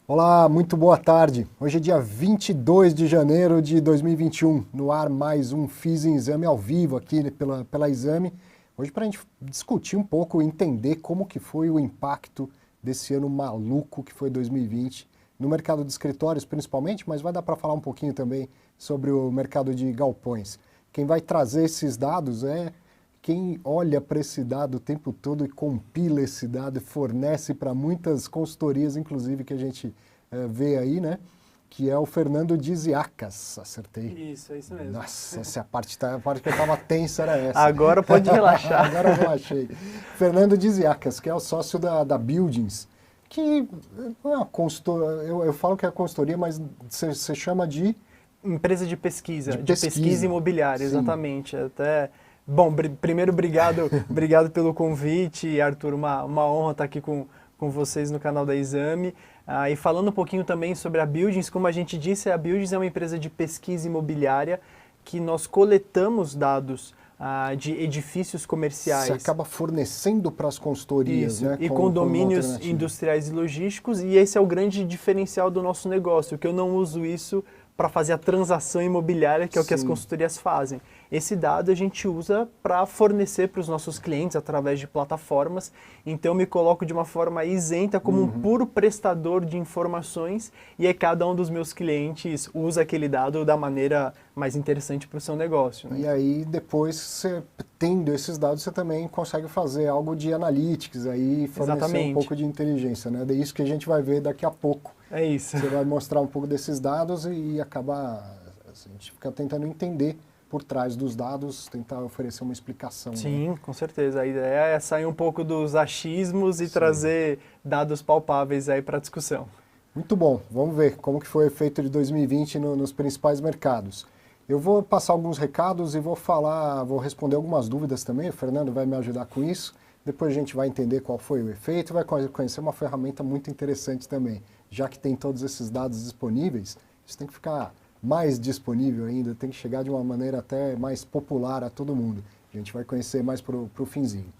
Olá, muito boa tarde. Hoje é dia 22 de janeiro de 2021, no ar mais um FIZ em Exame ao vivo aqui pela Exame. Hoje para a gente discutir um pouco, entender como que foi o impacto desse ano maluco que foi 2020, no mercado de escritórios principalmente, mas vai dar para falar um pouquinho também sobre o mercado de galpões. Quem vai trazer esses dados é quem olha para esse dado o tempo todo e compila esse dado e fornece para muitas consultorias, inclusive, que a gente vê aí, né? Que é o Fernando Diziacas. Acertei. Isso, é isso mesmo. Nossa, essa é a parte que eu estava tensa era essa. Agora pode relaxar. Agora eu relaxei. Fernando Diziacas, que é o sócio da Buildings, que não é uma consultoria, eu falo que é consultoria, mas você chama de... Empresa de pesquisa, De de pesquisa. pesquisa imobiliária, Sim. exatamente. Até, bom, primeiro obrigado pelo convite, Arthur, uma honra estar aqui com vocês no canal da Exame. E falando um pouquinho também sobre a Buildings, como a gente disse, a Buildings é uma empresa de pesquisa imobiliária que nós coletamos dados de edifícios comerciais. Você acaba fornecendo para as consultorias, Isso, né? e como condomínios alternativa. industriais e logísticos, e esse é o grande diferencial do nosso negócio, que eu não uso isso para fazer a transação imobiliária, que é o que as Sim. consultorias fazem. Esse dado a gente usa para fornecer para os nossos clientes através de plataformas, então eu me coloco de uma forma isenta como um puro prestador de informações, e aí cada um dos meus clientes usa aquele dado da maneira mais interessante para o seu negócio. Né? E aí, depois, você, tendo esses dados, você também consegue fazer algo de analytics, aí fornecer Exatamente. um pouco de inteligência, né? É isso que a gente vai ver daqui a pouco. É isso. Você vai mostrar um pouco desses dados e acabar, a gente fica tentando entender por trás dos dados, tentar oferecer uma explicação. Sim, Né? com certeza. A ideia é sair um pouco dos achismos e trazer dados palpáveis aí para a discussão. Muito bom, vamos ver como que foi o efeito de 2020 nos principais mercados. Eu vou passar alguns recados e vou responder algumas dúvidas também, o Fernando vai me ajudar com isso. Depois a gente vai entender qual foi o efeito e vai conhecer uma ferramenta muito interessante também. Já que tem todos esses dados disponíveis, isso tem que ficar mais disponível ainda, tem que chegar de uma maneira até mais popular a todo mundo. A gente vai conhecer mais para o finzinho.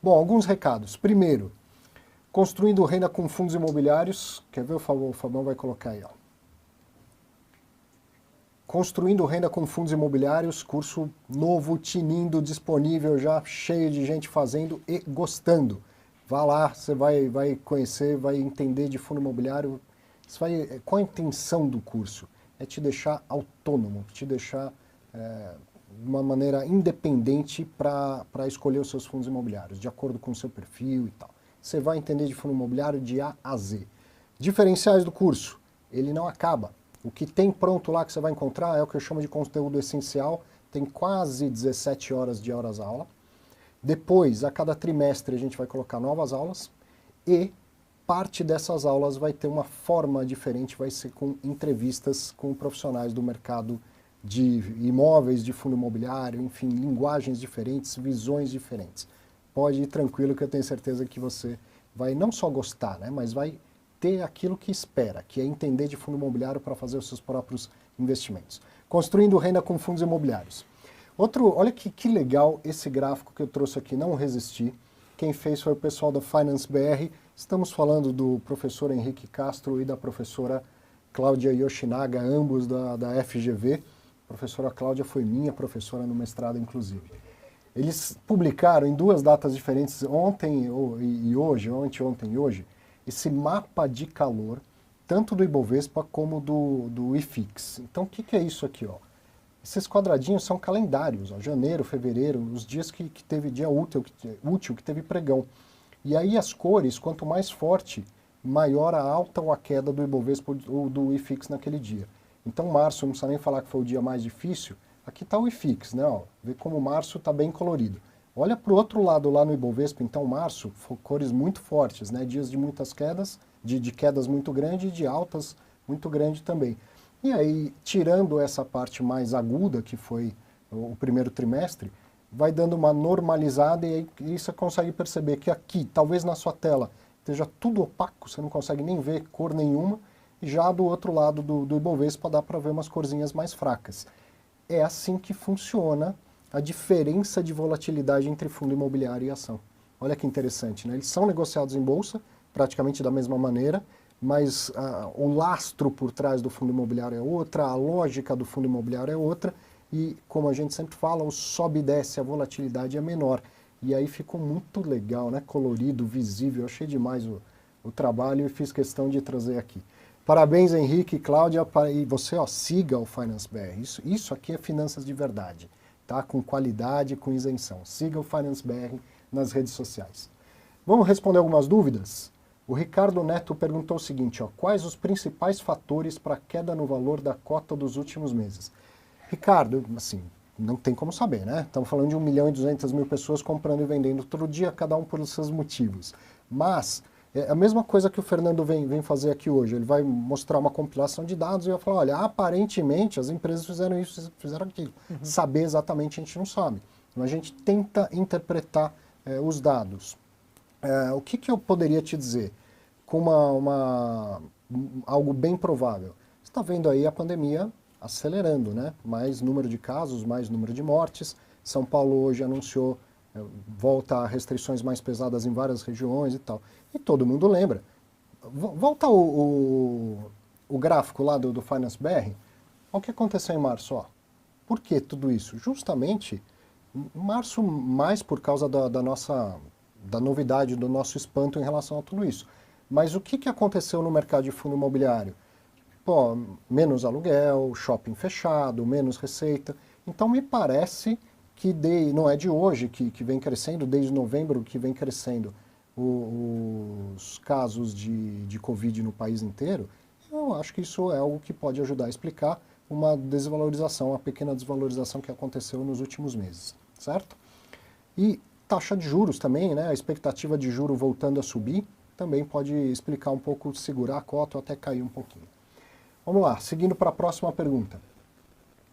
Bom, alguns recados. Primeiro, construindo renda com fundos imobiliários. Quer ver? O Fabão vai colocar aí, ó. Construindo renda com fundos imobiliários, curso novo, tinindo, disponível, já cheio de gente fazendo e gostando. Vá lá, você vai conhecer, vai entender de fundo imobiliário. Qual a intenção do curso? É te deixar autônomo, te deixar de uma maneira independente para escolher os seus fundos imobiliários, de acordo com o seu perfil e tal. Você vai entender de fundo imobiliário de A a Z. Diferenciais do curso, ele não acaba. O que tem pronto lá que você vai encontrar é o que eu chamo de conteúdo essencial, tem quase 17 horas de horas-aula. Depois, a cada trimestre, a gente vai colocar novas aulas e parte dessas aulas vai ter uma forma diferente, vai ser com entrevistas com profissionais do mercado de imóveis, de fundo imobiliário, enfim, linguagens diferentes, visões diferentes. Pode ir tranquilo que eu tenho certeza que você vai não só gostar, né, mas vai ter aquilo que espera, que é entender de fundo imobiliário para fazer os seus próprios investimentos. Construindo renda com fundos imobiliários. Olha que legal esse gráfico que eu trouxe aqui, não resisti. Quem fez foi o pessoal da Finance BR. Estamos falando do professor Henrique Castro e da professora Cláudia Yoshinaga, ambos da FGV. A professora Cláudia foi minha professora no mestrado, inclusive. Eles publicaram em duas datas diferentes, ontem e hoje, ontem e hoje, esse mapa de calor, tanto do Ibovespa como do IFIX. Então, o que é isso aqui? Ó? Esses quadradinhos são calendários, ó, janeiro, fevereiro, os dias que teve dia útil, que teve pregão. E aí as cores, quanto mais forte, maior a alta ou a queda do Ibovespa ou do IFIX naquele dia. Então, março, não precisa nem falar que foi o dia mais difícil, aqui está o IFIX, né? Ó, vê como março está bem colorido. Olha para o outro lado lá no Ibovespa, então março, cores muito fortes, né? Dias de muitas quedas, de quedas muito grandes e de altas muito grandes também. E aí, tirando essa parte mais aguda, que foi o primeiro trimestre, vai dando uma normalizada e aí você consegue perceber que aqui, talvez na sua tela, esteja tudo opaco, você não consegue nem ver cor nenhuma, e já do outro lado do Ibovespa dá para ver umas corzinhas mais fracas. É assim que funciona a diferença de volatilidade entre fundo imobiliário e ação. Olha que interessante, né? Eles são negociados em bolsa, praticamente da mesma maneira, mas o lastro por trás do fundo imobiliário é outra, a lógica do fundo imobiliário é outra, e como a gente sempre fala, o sobe e desce, a volatilidade é menor. E aí ficou muito legal, né? Colorido, visível, achei demais o trabalho e fiz questão de trazer aqui. Parabéns, Henrique e Cláudia, e você, ó, siga o Finance BR. Isso aqui é finanças de verdade, tá? Com qualidade, com isenção. Siga o Finance BR nas redes sociais. Vamos responder algumas dúvidas? O Ricardo Neto perguntou o seguinte, ó, quais os principais fatores para a queda no valor da cota dos últimos meses? Ricardo, assim, não tem como saber, né? Estamos falando de 1.200.000 pessoas comprando e vendendo outro dia, cada um por seus motivos. Mas é a mesma coisa que o Fernando vem fazer aqui hoje. Ele vai mostrar uma compilação de dados e vai falar, olha, aparentemente as empresas fizeram isso, fizeram aquilo. Saber exatamente a gente não sabe. Então a gente tenta interpretar os dados. O que eu poderia te dizer com algo bem provável? Você está vendo aí a pandemia acelerando, né? Mais número de casos, mais número de mortes. São Paulo hoje anunciou volta a restrições mais pesadas em várias regiões e tal. E todo mundo lembra. Volta o gráfico lá do Finance BR. Olha o que aconteceu em março. Ó. Por que tudo isso? Justamente, em março, mais por causa da novidade, do nosso espanto em relação a tudo isso. Mas o que aconteceu no mercado de fundo imobiliário? Pô, menos aluguel, shopping fechado, menos receita. Então me parece que não é de hoje que vem crescendo, desde novembro que vem crescendo os casos de Covid no país inteiro. Eu acho que isso é algo que pode ajudar a explicar uma desvalorização, uma pequena desvalorização que aconteceu nos últimos meses, certo? E taxa de juros também, né? A expectativa de juro voltando a subir também pode explicar um pouco, segurar a cota ou até cair um pouquinho. Vamos lá, seguindo para a próxima pergunta.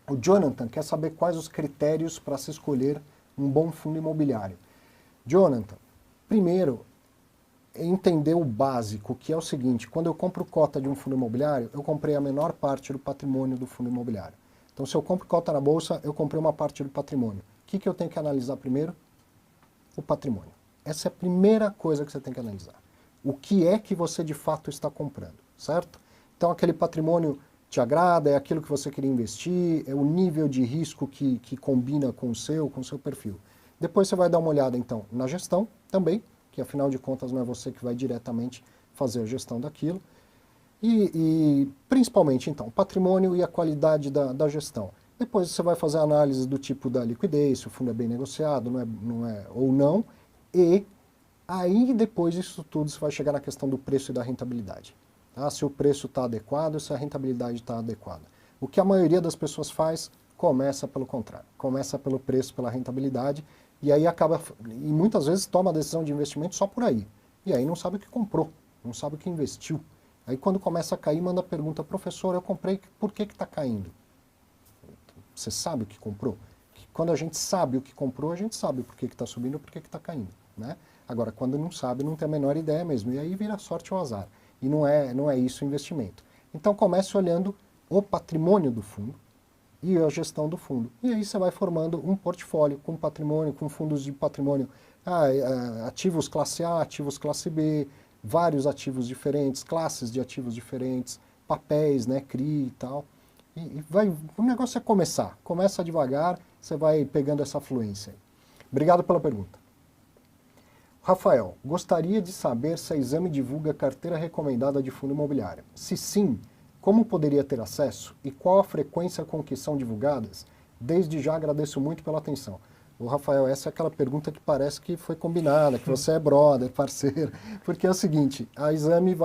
O Jonathan quer saber quais os critérios para se escolher um bom fundo imobiliário. Jonathan, primeiro, entender o básico, que é o seguinte, quando eu compro cota de um fundo imobiliário, eu comprei a menor parte do patrimônio do fundo imobiliário. Então, se eu compro cota na bolsa, eu comprei uma parte do patrimônio. O que eu tenho que analisar primeiro? O patrimônio. Essa é a primeira coisa que você tem que analisar. O que é que você de fato está comprando, certo? Então, aquele patrimônio te agrada, é aquilo que você queria investir, é o nível de risco que combina com o seu perfil. Depois você vai dar uma olhada, então, na gestão também, que afinal de contas não é você que vai diretamente fazer a gestão daquilo. E principalmente, então, o patrimônio e a qualidade da gestão. Depois você vai fazer a análise do tipo da liquidez, se o fundo é bem negociado, não é ou não. E aí, depois disso tudo, você vai chegar na questão do preço e da rentabilidade. Tá? Se o preço está adequado, se a rentabilidade está adequada. O que a maioria das pessoas faz, começa pelo contrário. Começa pelo preço, pela rentabilidade, e aí e muitas vezes toma a decisão de investimento só por aí. E aí não sabe o que comprou, não sabe o que investiu. Aí quando começa a cair, manda a pergunta, professor, eu comprei, por que está caindo? Você sabe o que comprou? Quando a gente sabe o que comprou, a gente sabe por que está subindo e por que está caindo. Né? Agora, quando não sabe, não tem a menor ideia mesmo. E aí vira sorte ou azar. E não é isso o investimento. Então comece olhando o patrimônio do fundo e a gestão do fundo. E aí você vai formando um portfólio com patrimônio, com fundos de patrimônio, ativos classe A, ativos classe B, vários ativos diferentes, classes de ativos diferentes, papéis, né, CRI e tal. O negócio é começar. Começa devagar, você vai pegando essa fluência. Obrigado pela pergunta. Rafael, gostaria de saber se a Exame divulga carteira recomendada de fundo imobiliário. Se sim, como poderia ter acesso e qual a frequência com que são divulgadas? Desde já agradeço muito pela atenção. Ô Rafael, essa é aquela pergunta que parece que foi combinada, que você é brother, parceiro, porque é o seguinte, a Exame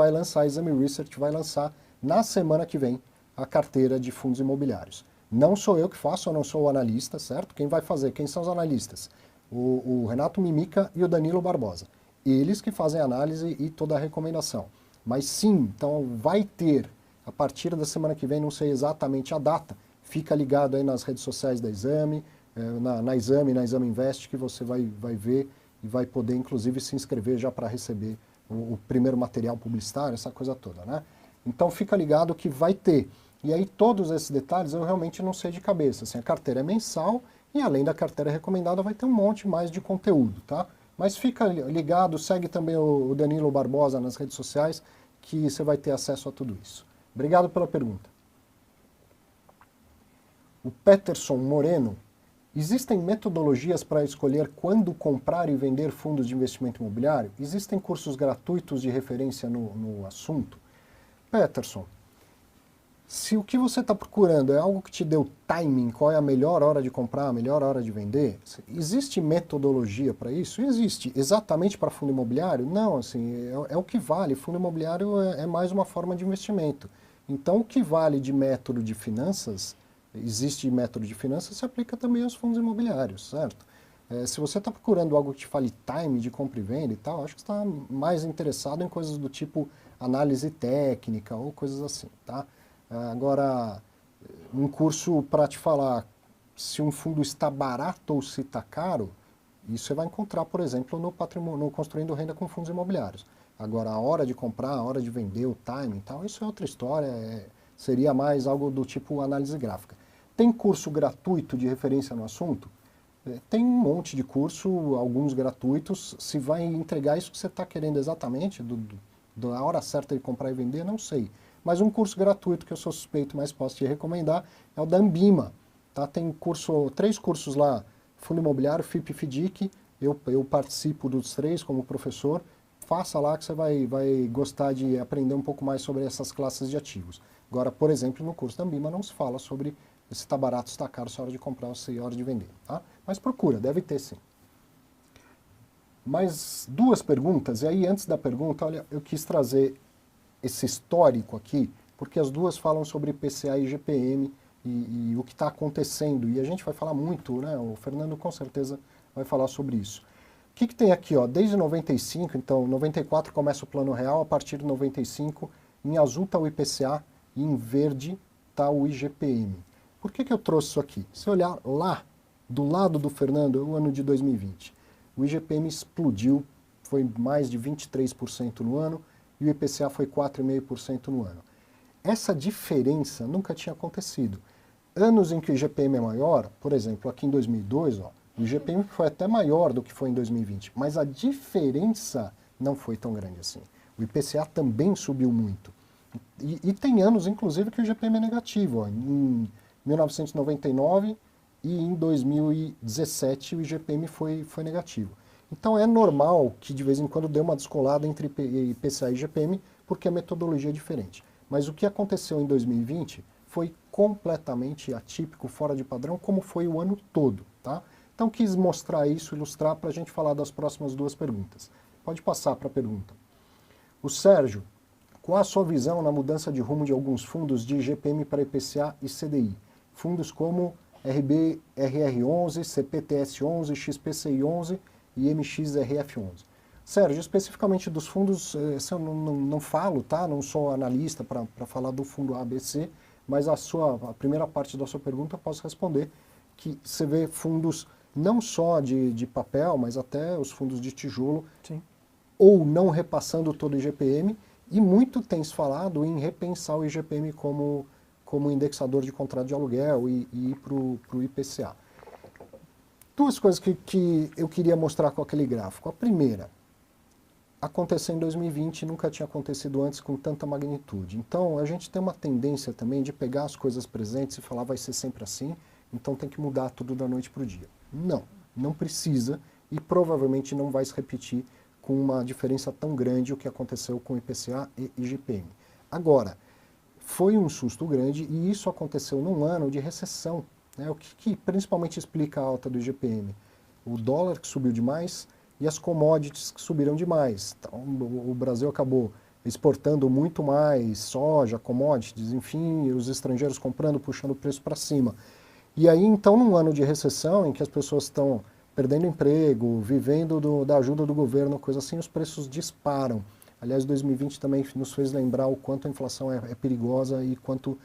Research vai lançar na semana que vem a carteira de fundos imobiliários. Não sou eu que faço, eu não sou o analista, certo? Quem vai fazer? Quem são os analistas? O Renato Mimica e o Danilo Barbosa. Eles que fazem a análise e toda a recomendação. Mas sim, então vai ter, a partir da semana que vem, não sei exatamente a data, fica ligado aí nas redes sociais da Exame, na Exame Invest, que você vai ver e vai poder, inclusive, se inscrever já para receber o primeiro material publicitário, essa coisa toda, né? Então fica ligado que vai ter. E aí todos esses detalhes eu realmente não sei de cabeça. Assim, a carteira é mensal e além da carteira recomendada vai ter um monte mais de conteúdo, tá? Mas fica ligado, segue também o Danilo Barbosa nas redes sociais, que você vai ter acesso a tudo isso. Obrigado pela pergunta. O Peterson Moreno: existem metodologias para escolher quando comprar e vender fundos de investimento imobiliário? Existem cursos gratuitos de referência no assunto? Peterson, se o que você está procurando é algo que te deu timing, qual é a melhor hora de comprar, a melhor hora de vender, existe metodologia para isso? Existe. Exatamente para fundo imobiliário? Não, assim, é o que vale. Fundo imobiliário é mais uma forma de investimento. Então, o que vale de método de finanças, existe método de finanças, se aplica também aos fundos imobiliários, certo? Se você está procurando algo que te fale time de compra e venda e tal, acho que você está mais interessado em coisas do tipo análise técnica ou coisas assim, tá? Agora, um curso para te falar se um fundo está barato ou se está caro, isso você vai encontrar, por exemplo, no Construindo Renda com Fundos Imobiliários. Agora, a hora de comprar, a hora de vender, o timing e tal, isso é outra história, seria mais algo do tipo análise gráfica. Tem curso gratuito de referência no assunto? Tem um monte de curso, alguns gratuitos. Se vai entregar isso que você está querendo exatamente, da hora certa de comprar e vender, não sei. Mas um curso gratuito que eu sou suspeito, mas posso te recomendar, é o da Ambima. Tá? Tem 3 cursos lá, Fundo Imobiliário, FIP e FDIC. Eu participo dos 3 como professor. Faça lá que você vai gostar de aprender um pouco mais sobre essas classes de ativos. Agora, por exemplo, no curso da Ambima não se fala sobre se está barato, se está caro, se é hora de comprar ou se é hora de vender. Tá? Mas procura, deve ter sim. Mais 2 perguntas, e aí antes da pergunta, olha, eu quis trazer esse histórico aqui, porque as 2 falam sobre IPCA e IGPM e o que está acontecendo, e a gente vai falar muito, né? O Fernando com certeza vai falar sobre isso. O que tem aqui? Ó? Desde 95, então 94 começa o Plano Real, a partir de 95, em azul está o IPCA e em verde está o IGPM. Por que eu trouxe isso aqui? Se olhar lá, do lado do Fernando, é o ano de 2020. O IGPM explodiu, foi mais de 23% no ano, e o IPCA foi 4,5% no ano. Essa diferença nunca tinha acontecido. Anos em que o IGPM é maior, por exemplo, aqui em 2002, ó, o IGPM foi até maior do que foi em 2020, mas a diferença não foi tão grande assim. O IPCA também subiu muito. E tem anos, inclusive, que o IGPM é negativo. Ó, em 1999 e em 2017 o IGPM foi negativo. Então é normal que de vez em quando dê uma descolada entre IPCA e IGPM, porque a metodologia é diferente. Mas o que aconteceu em 2020 foi completamente atípico, fora de padrão, como foi o ano todo. Tá? Então quis mostrar isso, ilustrar, para a gente falar das próximas 2 perguntas. Pode passar para a pergunta. O Sérgio: qual a sua visão na mudança de rumo de alguns fundos de IGPM para IPCA e CDI? Fundos como RBRR11, CPTS11, XPCI11 e MXRF11. Sérgio, especificamente dos fundos, eu não falo, tá? Não sou analista para falar do fundo ABC, mas a primeira parte da sua pergunta eu posso responder, que você vê fundos não só de papel, mas até os fundos de tijolo, Sim. ou não repassando todo o IGPM, e muito tem se falado em repensar o IGPM como indexador de contrato de aluguel e ir para o IPCA. 2 coisas que eu queria mostrar com aquele gráfico. A primeira, aconteceu em 2020, nunca tinha acontecido antes com tanta magnitude. Então, a gente tem uma tendência também de pegar as coisas presentes e falar vai ser sempre assim, então tem que mudar tudo da noite para o dia. Não precisa e provavelmente não vai se repetir com uma diferença tão grande o que aconteceu com IPCA e IGPM. Agora, foi um susto grande e isso aconteceu num ano de recessão. Né? O que principalmente explica a alta do IGPM? O dólar que subiu demais e as commodities que subiram demais. Então, o Brasil acabou exportando muito mais soja, commodities, enfim, os estrangeiros comprando, puxando o preço para cima. E aí, então, num ano de recessão, em que as pessoas estão perdendo emprego, vivendo da ajuda do governo, coisa assim, os preços disparam. Aliás, 2020 também nos fez lembrar o quanto a inflação é perigosa e quanto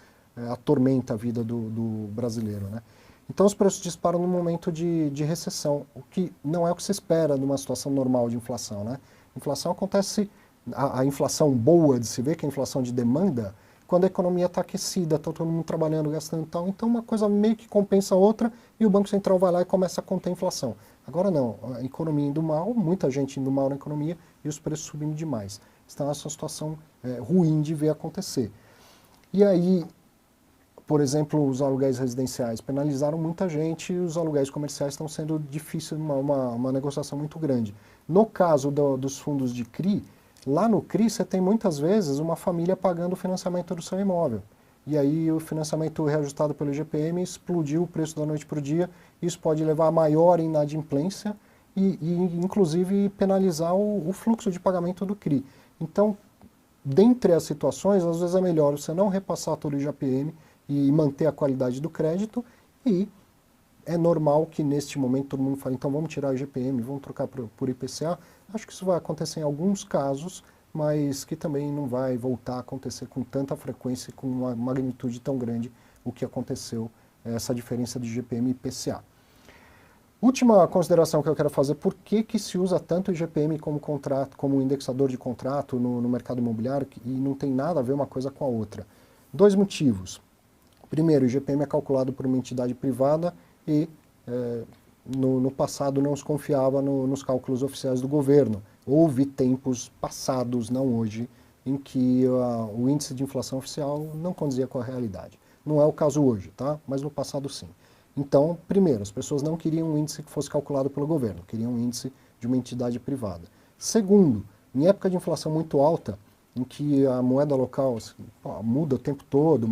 atormenta a vida do brasileiro, né? Então os preços disparam no momento de recessão, o que não é o que se espera numa situação normal de inflação, né? Inflação acontece, a inflação boa de se ver, que é a inflação de demanda, quando a economia está aquecida, está todo mundo trabalhando, gastando e tal, então uma coisa meio que compensa a outra e o Banco Central vai lá e começa a conter a inflação. Agora não, a economia indo mal, muita gente indo mal na economia e os preços subindo demais. está nessa situação ruim de ver acontecer. E aí, por exemplo, os aluguéis residenciais penalizaram muita gente e os aluguéis comerciais estão sendo difícil, uma negociação muito grande. No caso dos fundos de CRI, lá no CRI você tem muitas vezes uma família pagando o financiamento do seu imóvel. E aí o financiamento reajustado pelo IGPM explodiu o preço da noite para o dia. Isso pode levar a maior inadimplência e inclusive penalizar o fluxo de pagamento do CRI. Então, dentre as situações, às vezes é melhor você não repassar todo o IGPM e manter a qualidade do crédito, e é normal que neste momento todo mundo fale, então vamos tirar o IGPM, vamos trocar por IPCA. Acho que isso vai acontecer em alguns casos, mas que também não vai voltar a acontecer com tanta frequência e com uma magnitude tão grande o que aconteceu, essa diferença de IGPM e IPCA. Última consideração que eu quero fazer, por que se usa tanto o IGPM como indexador de contrato no mercado imobiliário e não tem nada a ver uma coisa com a outra? 2 motivos. Primeiro, o IGPM é calculado por uma entidade privada e no passado não se confiava nos cálculos oficiais do governo. Houve tempos passados, não hoje, em que o índice de inflação oficial não condizia com a realidade. Não é o caso hoje, tá? Mas no passado sim. Então, primeiro, as pessoas não queriam um índice que fosse calculado pelo governo, queriam um índice de uma entidade privada. Segundo, em época de inflação muito alta, em que a moeda local muda o tempo todo,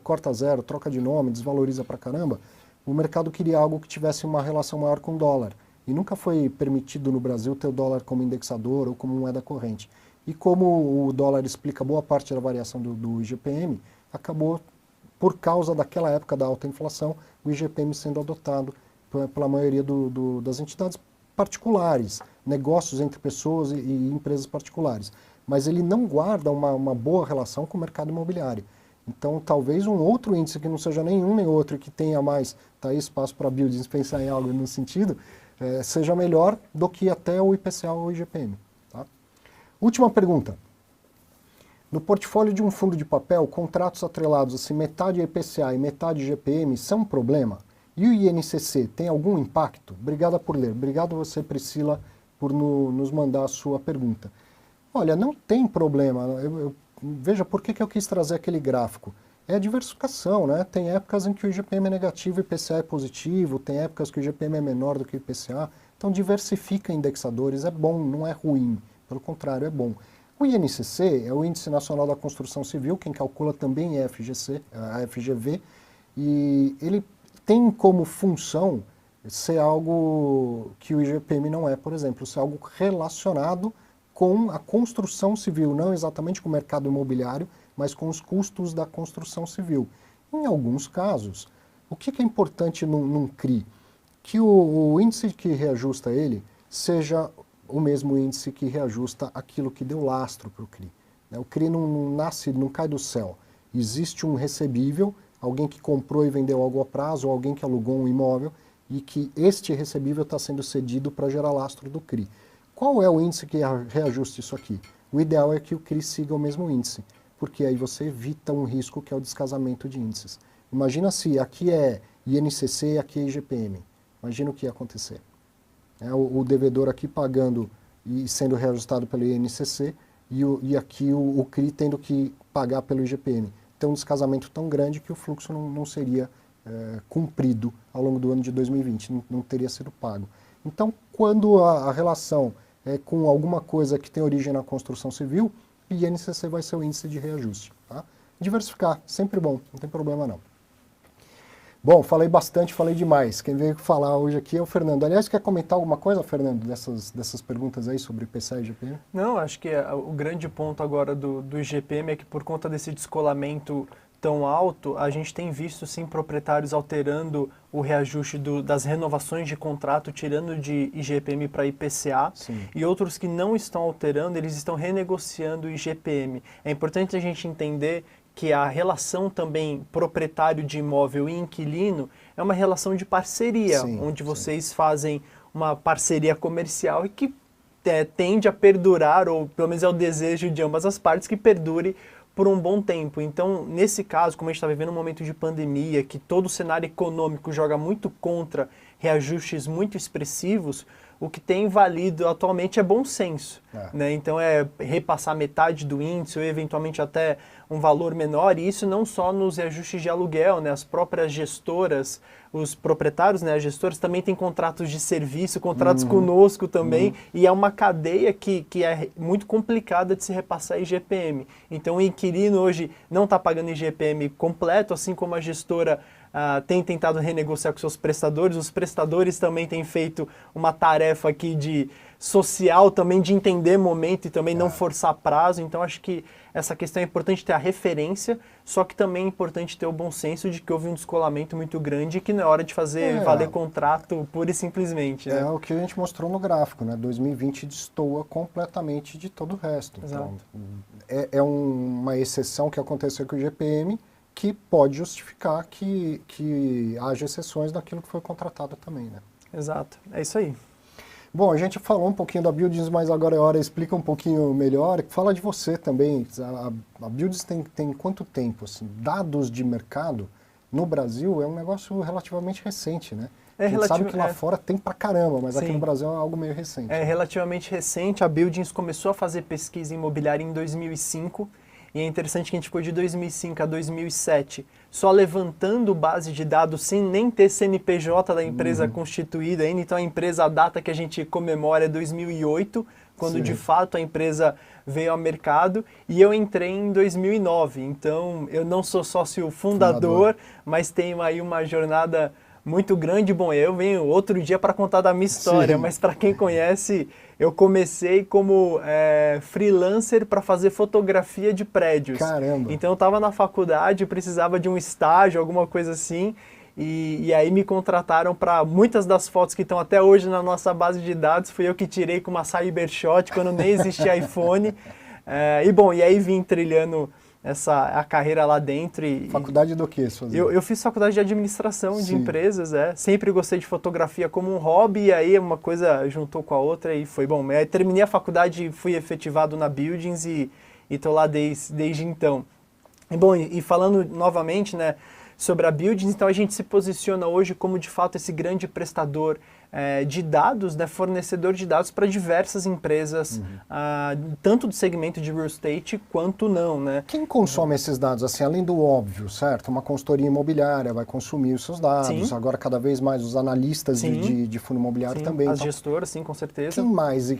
corta zero, troca de nome, desvaloriza pra caramba, o mercado queria algo que tivesse uma relação maior com o dólar. E nunca foi permitido no Brasil ter o dólar como indexador ou como moeda corrente. E como o dólar explica boa parte da variação do IGPM, acabou, por causa daquela época da alta inflação, o IGPM sendo adotado pela maioria das entidades particulares, negócios entre pessoas e empresas particulares. Mas ele não guarda uma boa relação com o mercado imobiliário. Então, talvez um outro índice que não seja nenhum nem outro e que tenha mais, tá aí espaço para buildings pensar em algo no sentido, seja melhor do que até o IPCA ou o IGPM. Tá? Última pergunta. No portfólio de um fundo de papel, contratos atrelados assim, metade IPCA e metade IGPM são um problema? E o INCC tem algum impacto? Obrigada por ler. Obrigado você, Priscila, por nos mandar a sua pergunta. Olha, não tem problema. Veja por que eu quis trazer aquele gráfico. É a diversificação, né? Tem épocas em que o IGPM é negativo e o IPCA é positivo, tem épocas que o IGPM é menor do que o IPCA. Então diversifica indexadores, é bom, não é ruim. Pelo contrário, é bom. O INCC é o Índice Nacional da Construção Civil, quem calcula também é a FGV, e ele tem como função ser algo que o IGPM não é, por exemplo, ser algo relacionado com a construção civil, não exatamente com o mercado imobiliário, mas com os custos da construção civil. Em alguns casos, o que é importante num CRI? Que o índice que reajusta ele seja o mesmo índice que reajusta aquilo que deu lastro para o CRI. O CRI não nasce, não cai do céu. Existe um recebível, alguém que comprou e vendeu algo a prazo, ou alguém que alugou um imóvel, e que este recebível está sendo cedido para gerar lastro do CRI. Qual é o índice que reajusta isso aqui? O ideal é que o CRI siga o mesmo índice, porque aí você evita um risco que é o descasamento de índices. Imagina se aqui é INCC e aqui é IGPM. Imagina o que ia acontecer. O devedor aqui pagando e sendo reajustado pelo INCC e aqui o CRI tendo que pagar pelo IGPM. Tem um descasamento tão grande que o fluxo não seria cumprido ao longo do ano de 2020, não teria sido pago. Então, quando a relação é com alguma coisa que tem origem na construção civil, o INCC vai ser o índice de reajuste. Tá? Diversificar, sempre bom, não tem problema não. Bom, falei bastante, falei demais. Quem veio falar hoje aqui é o Fernando. Aliás, quer comentar alguma coisa, Fernando, dessas perguntas aí sobre IPCA e IGPM? Não, acho que o grande ponto agora do IGPM é que por conta desse descolamento tão alto, a gente tem visto sim proprietários alterando o reajuste das renovações de contrato, tirando de IGPM para IPCA, sim. E outros que não estão alterando, eles estão renegociando o IGPM. É importante a gente entender que a relação também proprietário de imóvel e inquilino é uma relação de parceria, sim, onde vocês fazem uma parceria comercial e que tende a perdurar, ou pelo menos é o desejo de ambas as partes, que perdure por um bom tempo. Então, nesse caso, como a gente está vivendo um momento de pandemia, que todo o cenário econômico joga muito contra reajustes muito expressivos, o que tem valido atualmente é bom senso. Né? Então é repassar metade do índice ou eventualmente até um valor menor, e isso não só nos reajustes de aluguel, né? As próprias gestoras, os proprietários, né? As gestoras também têm contratos de serviço, contratos conosco também, e é uma cadeia que é muito complicada de se repassar IGPM. Então o inquilino hoje não está pagando IGPM completo, assim como a gestora tem tentado renegociar com seus prestadores, os prestadores também têm feito uma tarefa aqui de social também, de entender momento e também não forçar prazo. Então acho que essa questão é importante ter a referência, só que também é importante ter o bom senso de que houve um descolamento muito grande e que não é hora de fazer valer contrato pura e simplesmente. Né? É o que a gente mostrou no gráfico, né? 2020 destoa completamente de todo o resto. Exato. Então, é uma exceção que aconteceu com o IGPM, que pode justificar que haja exceções daquilo que foi contratado também, né? Exato, é isso aí. Bom, a gente falou um pouquinho da Buildings, mas agora é hora, explica um pouquinho melhor. Fala de você também. A Buildings tem quanto tempo? Assim? Dados de mercado no Brasil é um negócio relativamente recente, né? A gente sabe que lá fora tem pra caramba, mas aqui no Brasil é algo meio recente. É relativamente recente. A Buildings começou a fazer pesquisa imobiliária em 2005. E é interessante que a gente ficou de 2005 a 2007 só levantando base de dados sem nem ter CNPJ da empresa constituída ainda. Então a empresa, a data que a gente comemora é 2008, quando de fato a empresa veio ao mercado, e eu entrei em 2009. Então eu não sou sócio fundador, mas tenho aí uma jornada muito grande. Bom, eu venho outro dia para contar da minha história, mas para quem conhece, eu comecei como freelancer para fazer fotografia de prédios. Caramba! Então eu estava na faculdade, precisava de um estágio, alguma coisa assim, e aí me contrataram para muitas das fotos que estão até hoje na nossa base de dados, fui eu que tirei com uma Cybershot, quando nem existia iPhone. E aí vim trilhando a carreira lá dentro. Faculdade do quê? Eu fiz faculdade de administração de empresas, sempre gostei de fotografia como um hobby, e aí uma coisa juntou com a outra e foi bom. Aí terminei a faculdade, fui efetivado na Buildings e estou lá desde então. E falando novamente, né, sobre a Buildings, então a gente se posiciona hoje como de fato esse grande prestador de dados, né, fornecedor de dados para diversas empresas, tanto do segmento de real estate quanto não, né? Quem consome esses dados, assim, além do óbvio, certo? Uma consultoria imobiliária vai consumir os seus dados, agora cada vez mais os analistas de fundo imobiliário também. As gestoras, sim, com certeza. Quem mais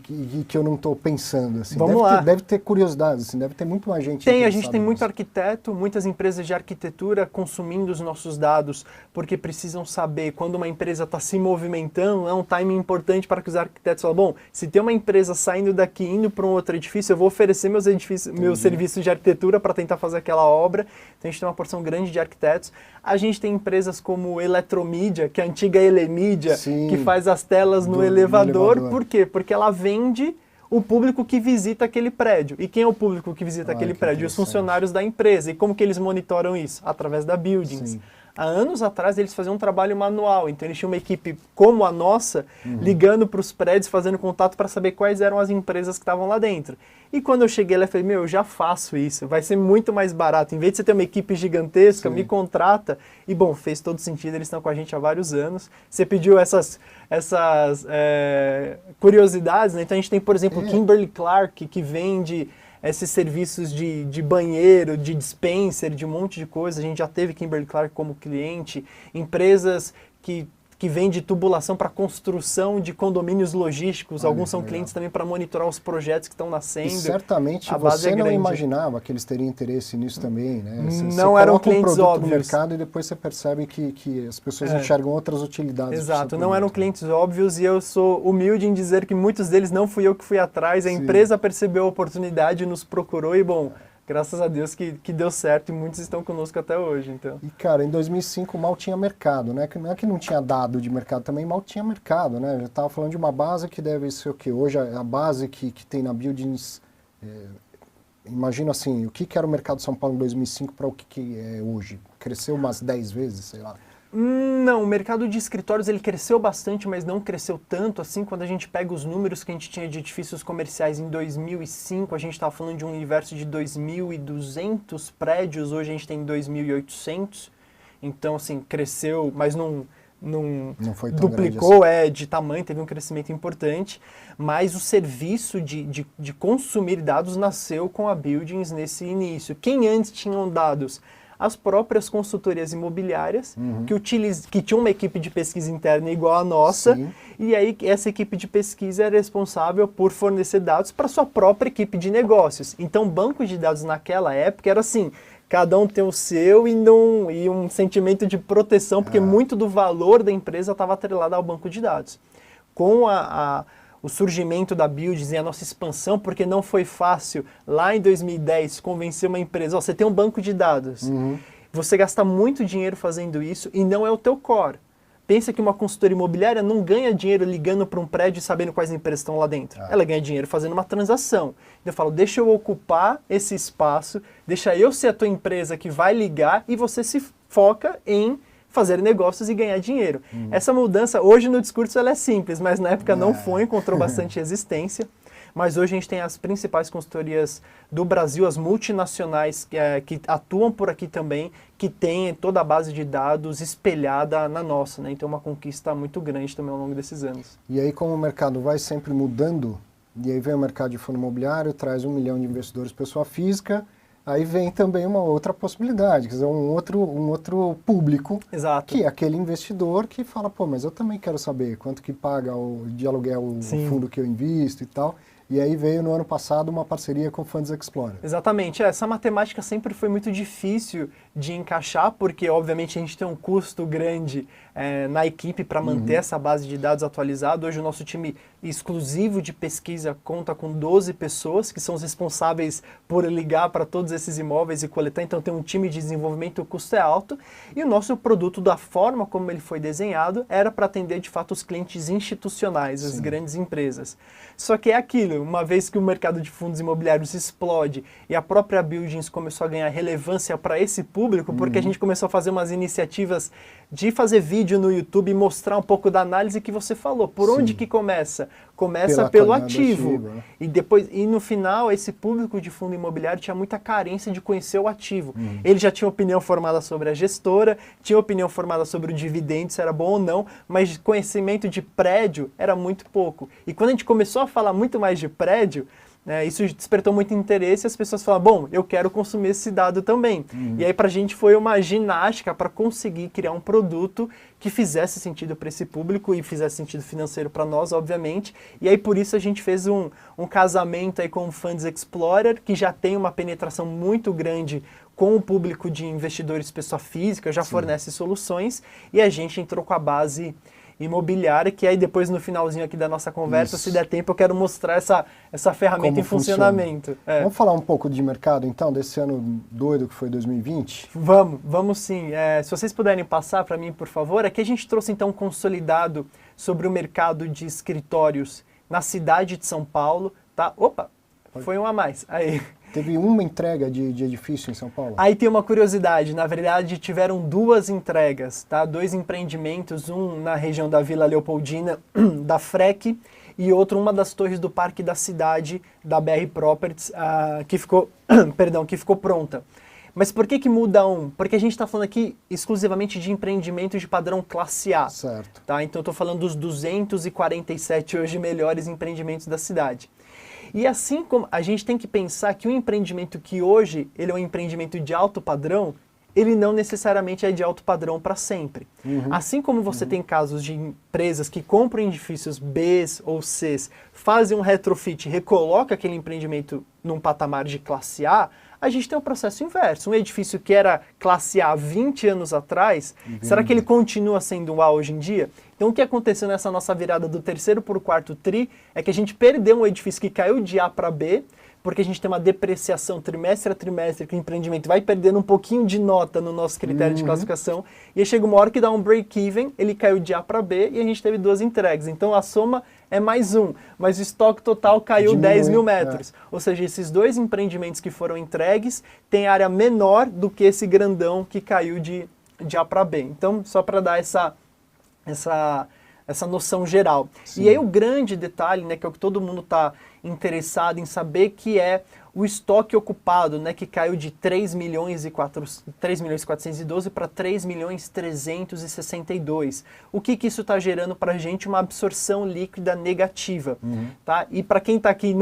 que eu não estou pensando? Assim? Vamos lá. Deve ter curiosidades, assim, deve ter muito mais gente. A gente tem muito arquiteto, muitas empresas de arquitetura consumindo os nossos dados, porque precisam saber quando uma empresa está se movimentando. É um timing importante para que os arquitetos falem, bom, se tem uma empresa saindo daqui, indo para um outro edifício, eu vou oferecer meus serviços de arquitetura para tentar fazer aquela obra. Então a gente tem uma porção grande de arquitetos. A gente tem empresas como Eletromídia, que é a antiga Elemídia, que faz as telas no elevador. Por quê? Porque ela vende o público que visita aquele prédio. E quem é o público que visita aquele prédio? Os funcionários da empresa. E como que eles monitoram isso? Através da Buildings. Há anos atrás eles faziam um trabalho manual, então eles tinham uma equipe como a nossa, ligando para os prédios, fazendo contato para saber quais eram as empresas que estavam lá dentro. E quando eu cheguei lá, eu falei, eu já faço isso, vai ser muito mais barato. Em vez de você ter uma equipe gigantesca, me contrata. E bom, fez todo sentido, eles estão com a gente há vários anos. Você pediu essas curiosidades, né? Então a gente tem, por exemplo, Kimberly-Clark, que vende esses serviços de banheiro, de dispenser, de um monte de coisa. A gente já teve Kimberly-Clark como cliente, empresas que vendem tubulação para construção de condomínios logísticos. Alguns são clientes também para monitorar os projetos que estão nascendo. E certamente você não imaginava que eles teriam interesse nisso também, né? Não eram clientes óbvios. No mercado e depois você percebe que as pessoas enxergam outras utilidades. Exato, não eram clientes óbvios, e eu sou humilde em dizer que muitos deles não fui eu que fui atrás. A empresa percebeu a oportunidade, nos procurou e, bom, graças a Deus que deu certo e muitos estão conosco até hoje. Então. E, cara, em 2005 mal tinha mercado, né? Não é que não tinha dado de mercado, também mal tinha mercado, né? Eu estava falando de uma base que deve ser o quê? Hoje a base que tem na Buildings, imagino assim, o que era o mercado de São Paulo em 2005 para o que é hoje? Cresceu umas 10 vezes, sei lá. Não, o mercado de escritórios ele cresceu bastante, mas não cresceu tanto assim. Quando a gente pega os números que a gente tinha de edifícios comerciais em 2005, a gente estava falando de um universo de 2.200 prédios, hoje a gente tem 2.800. Então, assim, cresceu, mas não foi tão duplicou de tamanho, teve um crescimento importante, mas o serviço de consumir dados nasceu com a Buildings nesse início. Quem antes tinham dados? As próprias consultorias imobiliárias, que tinham uma equipe de pesquisa interna igual a nossa, Sim. e aí essa equipe de pesquisa era responsável por fornecer dados para sua própria equipe de negócios. Então, banco de dados naquela época era assim, cada um tem o seu e um sentimento de proteção, porque muito do valor da empresa estava atrelado ao banco de dados. Com o surgimento da Buildings e a nossa expansão, porque não foi fácil lá em 2010 convencer uma empresa, você tem um banco de dados, você gasta muito dinheiro fazendo isso e não é o teu core. Pensa que uma consultora imobiliária não ganha dinheiro ligando para um prédio e sabendo quais empresas estão lá dentro. Ela ganha dinheiro fazendo uma transação. Então eu falo, deixa eu ocupar esse espaço, deixa eu ser a tua empresa que vai ligar e você se foca em fazer negócios e ganhar dinheiro. Essa mudança, hoje no discurso ela é simples, mas na época não foi, encontrou bastante resistência. Mas hoje a gente tem as principais consultorias do Brasil, as multinacionais que atuam por aqui também, que têm toda a base de dados espelhada na nossa, né? Então é uma conquista muito grande também ao longo desses anos. E aí, como o mercado vai sempre mudando, e aí vem o mercado de fundo imobiliário, traz 1 milhão de investidores pessoa física, aí vem também uma outra possibilidade, quer dizer, um outro público, Exato. que é aquele investidor que fala, pô, mas eu também quero saber quanto que paga de aluguel o fundo que eu invisto e tal. E aí veio no ano passado uma parceria com o Funds Explorer. Exatamente, essa matemática sempre foi muito difícil de encaixar, porque obviamente a gente tem um custo grande na equipe para manter essa base de dados atualizada. Hoje o nosso time exclusivo de pesquisa conta com 12 pessoas, que são os responsáveis por ligar para todos esses imóveis e coletar, então tem um time de desenvolvimento, o custo é alto, e o nosso produto, da forma como ele foi desenhado, era para atender de fato os clientes institucionais, as grandes empresas. Só que é aquilo, uma vez que o mercado de fundos imobiliários explode e a própria Buildings começou a ganhar relevância para esse público, porque a gente começou a fazer umas iniciativas de fazer vídeo no YouTube e mostrar um pouco da análise que você falou. Por onde que começa? Começa pelo ativo. Né? E no final, esse público de fundo imobiliário tinha muita carência de conhecer o ativo. Ele já tinha opinião formada sobre a gestora, tinha opinião formada sobre o dividendo, se era bom ou não, mas conhecimento de prédio era muito pouco. E quando a gente começou a falar muito mais de prédio, isso despertou muito interesse e as pessoas falaram, bom, eu quero consumir esse dado também. E aí pra gente foi uma ginástica para conseguir criar um produto que fizesse sentido para esse público e fizesse sentido financeiro para nós, obviamente. E aí por isso a gente fez um casamento aí com o Funds Explorer, que já tem uma penetração muito grande com o público de investidores pessoa física, já fornece soluções, e a gente entrou com a base imobiliária, que aí depois no finalzinho aqui da nossa conversa, se der tempo, eu quero mostrar essa ferramenta Como em funcionamento. Vamos falar um pouco de mercado então, desse ano doido que foi 2020? Vamos sim. Se vocês puderem passar para mim, por favor. Aqui a gente trouxe então um consolidado sobre o mercado de escritórios na cidade de São Paulo, tá? Opa, foi um a mais. Aí. Teve uma entrega de edifício em São Paulo? Aí tem uma curiosidade, na verdade tiveram 2 entregas, tá? 2 empreendimentos, um na região da Vila Leopoldina, da FREC, e outro uma das torres do Parque da Cidade, da BR Properties, que ficou pronta. Mas por que muda um? Porque a gente está falando aqui exclusivamente de empreendimentos de padrão classe A. Certo. Tá? Então eu estou falando dos 247 hoje melhores empreendimentos da cidade. E assim como a gente tem que pensar que o empreendimento que hoje ele é um empreendimento de alto padrão, ele não necessariamente é de alto padrão para sempre. Assim como você tem casos de empresas que compram edifícios Bs ou Cs, fazem um retrofit, recoloca aquele empreendimento num patamar de classe A, a gente tem um processo inverso. Um edifício que era classe A 20 anos atrás, será que ele continua sendo um A hoje em dia? Então o que aconteceu nessa nossa virada do terceiro para o quarto tri é que a gente perdeu um edifício que caiu de A para B, porque a gente tem uma depreciação trimestre a trimestre, que o empreendimento vai perdendo um pouquinho de nota no nosso critério de classificação, e aí chega uma hora que dá um break-even, ele caiu de A para B e a gente teve 2 entregas. Então a soma é mais 1, mas o estoque total caiu 10 mil metros. Ou seja, esses 2 empreendimentos que foram entregues têm área menor do que esse grandão que caiu de A para B. Então, só para dar essa noção geral. Sim. E aí o grande detalhe, né, que é o que todo mundo está interessado em saber, que é o estoque ocupado, né, que caiu de 3.412 para 3.362. O que isso está gerando para a gente? Uma absorção líquida negativa. Tá? E para quem está aqui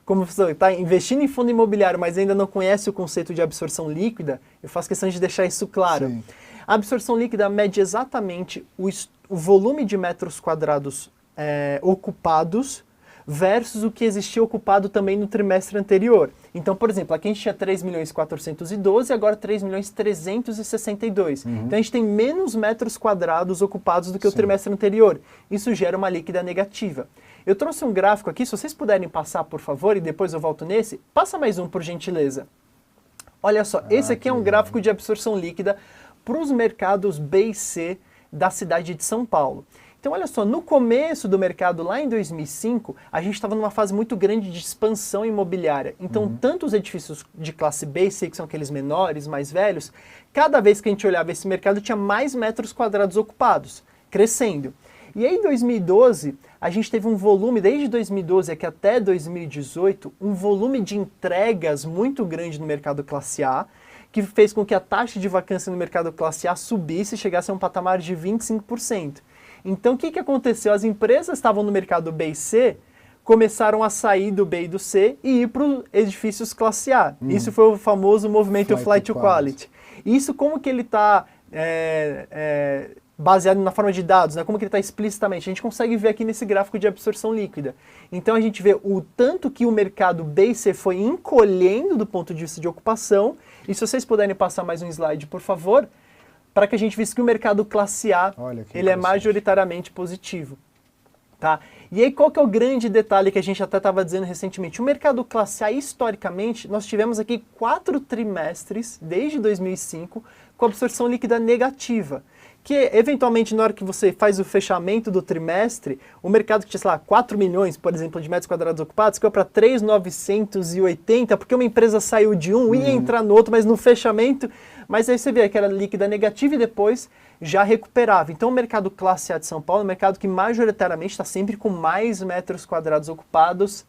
como você está investindo em fundo imobiliário, mas ainda não conhece o conceito de absorção líquida, eu faço questão de deixar isso claro. Sim. A absorção líquida mede exatamente o volume de metros quadrados ocupados versus o que existia ocupado também no trimestre anterior. Então, por exemplo, aqui a gente tinha 3.412 e agora 3.362. Então a gente tem menos metros quadrados ocupados do que o trimestre anterior. Isso gera uma líquida negativa. Eu trouxe um gráfico aqui, se vocês puderem passar, por favor, e depois eu volto nesse. Passa mais um, por gentileza. Olha só, esse aqui é um gráfico de absorção líquida para os mercados B e C da cidade de São Paulo. Então, olha só, no começo do mercado, lá em 2005, a gente estava numa fase muito grande de expansão imobiliária. Então, tanto os edifícios de classe B e C, que são aqueles menores, mais velhos, cada vez que a gente olhava esse mercado, tinha mais metros quadrados ocupados, crescendo. E aí, em 2012, a gente teve um volume, desde 2012 aqui até 2018, um volume de entregas muito grande no mercado classe A, que fez com que a taxa de vacância no mercado classe A subisse e chegasse a um patamar de 25%. Então, o que aconteceu? As empresas estavam no mercado B e C, começaram a sair do B e do C e ir para os edifícios classe A. Isso foi o famoso movimento Flight to Quality. Isso como que ele está baseado na forma de dados, né? Como que ele está explicitamente? A gente consegue ver aqui nesse gráfico de absorção líquida. Então, a gente vê o tanto que o mercado B e C foi encolhendo do ponto de vista de ocupação. E se vocês puderem passar mais um slide, por favor, para que a gente visse que o mercado classe A ele é majoritariamente positivo. Tá? E aí qual que é o grande detalhe que a gente até estava dizendo recentemente? O mercado classe A, historicamente, nós tivemos aqui 4 trimestres, desde 2005, com absorção líquida negativa. Que, eventualmente, na hora que você faz o fechamento do trimestre, o mercado que tinha, sei lá, 4 milhões, por exemplo, de metros quadrados ocupados, caiu para 3.980, porque uma empresa saiu de um e ia entrar no outro, mas no fechamento... Mas aí você vê que era líquida negativa e depois já recuperava. Então o mercado classe A de São Paulo é um mercado que majoritariamente está sempre com mais metros quadrados ocupados,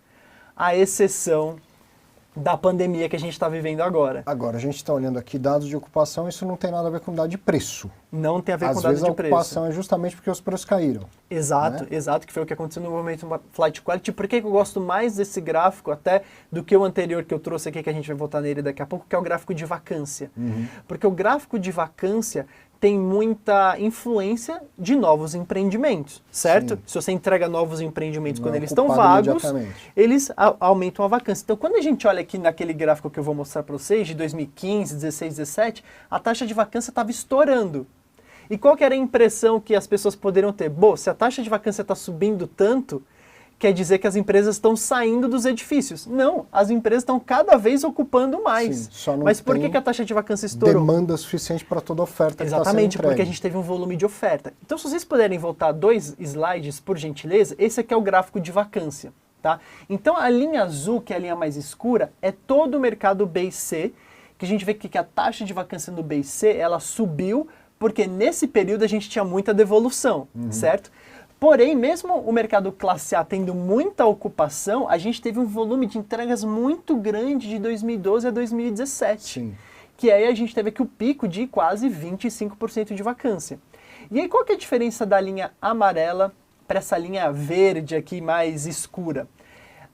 à exceção da pandemia que a gente está vivendo agora. Agora, a gente está olhando aqui dados de ocupação, isso não tem nada a ver com dado de preço. Não tem a ver com dado dado de preço. Às vezes a ocupação é justamente porque os preços caíram. Exato, né? Exato, que foi o que aconteceu no movimento Flight Quality. Por que eu gosto mais desse gráfico até do que o anterior que eu trouxe aqui, que a gente vai voltar nele daqui a pouco, que é o gráfico de vacância. Porque o gráfico de vacância tem muita influência de novos empreendimentos, certo? Sim. Se você entrega novos empreendimentos quando eles ocupado estão vagos, imediatamente. eles aumentam a vacância. Então, quando a gente olha aqui naquele gráfico que eu vou mostrar para vocês, de 2015, 16, 17, a taxa de vacância estava estourando. E qual que era a impressão que as pessoas poderiam ter? Bom, se a taxa de vacância está subindo tanto, quer dizer que as empresas estão saindo dos edifícios. Não, as empresas estão cada vez ocupando mais. Sim, só não Mas por tem que a taxa de vacância estourou? demanda suficiente para toda a oferta Exatamente, que está sendo porque a gente teve um volume de oferta. Então, se vocês puderem voltar 2 slides, por gentileza, esse aqui é o gráfico de vacância. Tá? Então, a linha azul, que é a linha mais escura, é todo o mercado B e C, que a gente vê que a taxa de vacância no B e C, ela subiu, porque nesse período a gente tinha muita devolução, certo? Porém, mesmo o mercado classe A tendo muita ocupação, a gente teve um volume de entregas muito grande de 2012 a 2017. Sim. Que aí a gente teve aqui o pico de quase 25% de vacância. E aí qual que é a diferença da linha amarela para essa linha verde aqui mais escura?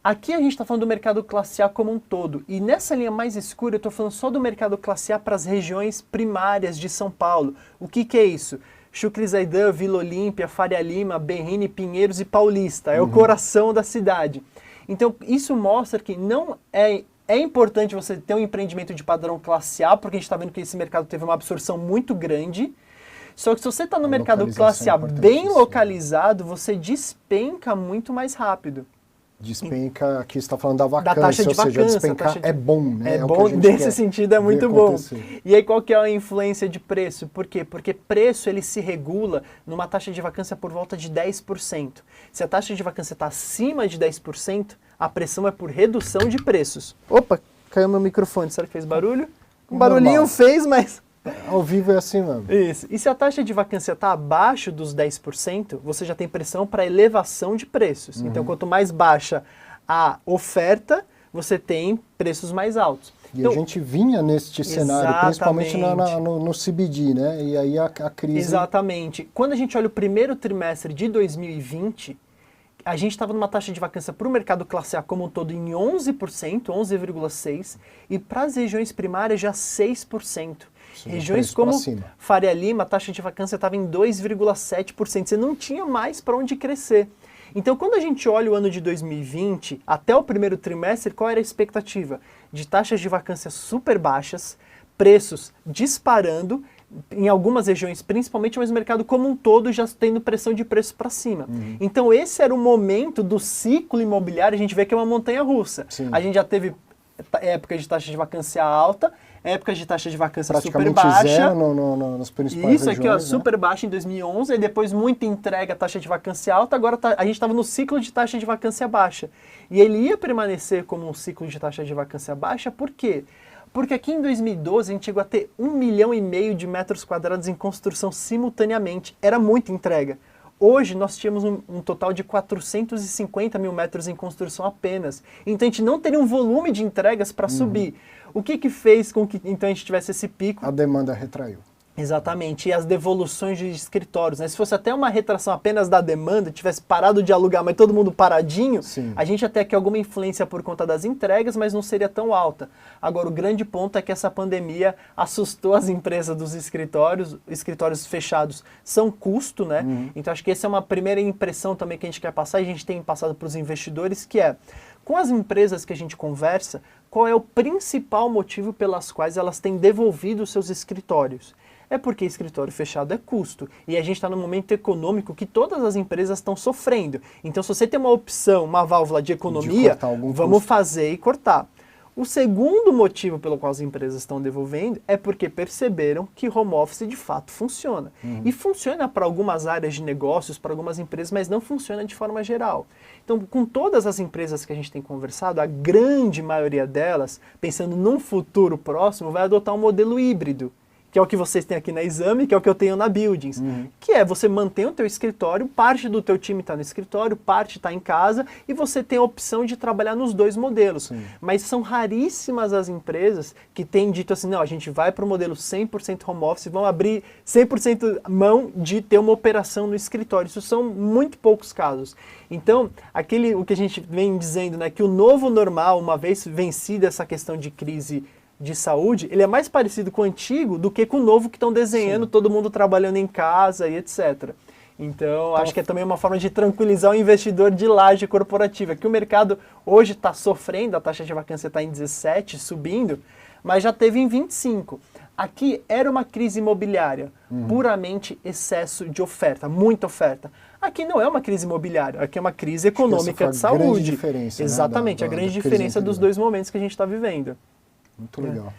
Aqui a gente está falando do mercado classe A como um todo, e nessa linha mais escura eu estou falando só do mercado classe A para as regiões primárias de São Paulo. O que é isso? Chucre Zaidan, Vila Olímpia, Faria Lima, Berrini, Pinheiros e Paulista. É o coração da cidade. Então isso mostra que não é importante você ter um empreendimento de padrão classe A, porque a gente está vendo que esse mercado teve uma absorção muito grande. Só que se você está no mercado classe A bem localizado, você despenca muito mais rápido. Despenca, aqui você está falando da vacância, da taxa de ou seja, vacância, despencar é bom, né? É bom, nesse sentido é muito bom. E aí qual que é a influência de preço? Por quê? Porque preço ele se regula numa taxa de vacância por volta de 10%. Se a taxa de vacância está acima de 10%, a pressão é por redução de preços. Opa, caiu meu microfone, será que fez barulho? Um barulhinho fez, mas... Ao vivo é assim mesmo. Isso. E se a taxa de vacância está abaixo dos 10%, você já tem pressão para elevação de preços. Então, quanto mais baixa a oferta, você tem preços mais altos. E então, a gente vinha neste cenário, principalmente no CBD, né? E aí a crise... Exatamente. Quando a gente olha o primeiro trimestre de 2020, a gente estava numa taxa de vacância para o mercado classe A como um todo em 11%, 11,6%, e para as regiões primárias já 6%. Regiões como Faria Lima, a taxa de vacância estava em 2,7%. Você não tinha mais para onde crescer. Então, quando a gente olha o ano de 2020, até o primeiro trimestre, qual era a expectativa? De taxas de vacância super baixas, preços disparando, em algumas regiões principalmente, mas o mercado como um todo já tendo pressão de preço para cima. Então, esse era o momento do ciclo imobiliário, a gente vê que é uma montanha-russa. A gente já teve época de taxa de vacância alta, épocas de taxa de vacância super baixa. Zero nas principais Isso aqui, ó, regiões, super baixa em 2011, e depois muita entrega, taxa de vacância alta, agora a gente estava no ciclo de taxa de vacância baixa. E ele ia permanecer como um ciclo de taxa de vacância baixa, por quê? Porque aqui em 2012 a gente chegou a ter 1,5 milhão de metros quadrados em construção simultaneamente. Era muita entrega. Hoje nós tínhamos um total de 450 mil metros em construção apenas. Então a gente não teria um volume de entregas para subir. O que fez com que então a gente tivesse esse pico? A demanda retraiu. Exatamente, e as devoluções de escritórios, né? Se fosse até uma retração apenas da demanda, tivesse parado de alugar, mas todo mundo paradinho, a gente até quer alguma influência por conta das entregas, mas não seria tão alta. Agora, o grande ponto é que essa pandemia assustou as empresas dos escritórios fechados são custo, né? Então, acho que essa é uma primeira impressão também que a gente quer passar, e a gente tem passado para os investidores, que é, com as empresas que a gente conversa, qual é o principal motivo pelas quais elas têm devolvido os seus escritórios? É porque escritório fechado é custo. E a gente está num momento econômico que todas as empresas estão sofrendo. Então, se você tem uma opção, uma válvula de economia, vamos fazer e cortar. O segundo motivo pelo qual as empresas estão devolvendo é porque perceberam que home office de fato funciona. E funciona para algumas áreas de negócios, para algumas empresas, mas não funciona de forma geral. Então, com todas as empresas que a gente tem conversado, a grande maioria delas, pensando num futuro próximo, vai adotar um modelo híbrido, que é o que vocês têm aqui na Exame, que é o que eu tenho na Buildings, que é você manter o teu escritório, parte do teu time está no escritório, parte está em casa, e você tem a opção de trabalhar nos dois modelos. Mas são raríssimas as empresas que têm dito assim, não, a gente vai para o modelo 100% home office, vão abrir 100% mão de ter uma operação no escritório. Isso são muito poucos casos. Então, o que a gente vem dizendo, né, que o novo normal, uma vez vencida essa questão de crise de saúde, ele é mais parecido com o antigo do que com o novo que estão desenhando, todo mundo trabalhando em casa e etc. Então, acho que é também uma forma de tranquilizar o investidor de laje corporativa, que o mercado hoje está sofrendo, a taxa de vacância está em 17, subindo, mas já teve em 25. Aqui era uma crise imobiliária, puramente excesso de oferta, muita oferta. Aqui não é uma crise imobiliária, aqui é uma crise econômica de saúde. Grande diferença, exatamente, né, a grande diferença dos dois momentos que a gente está vivendo. Muito legal.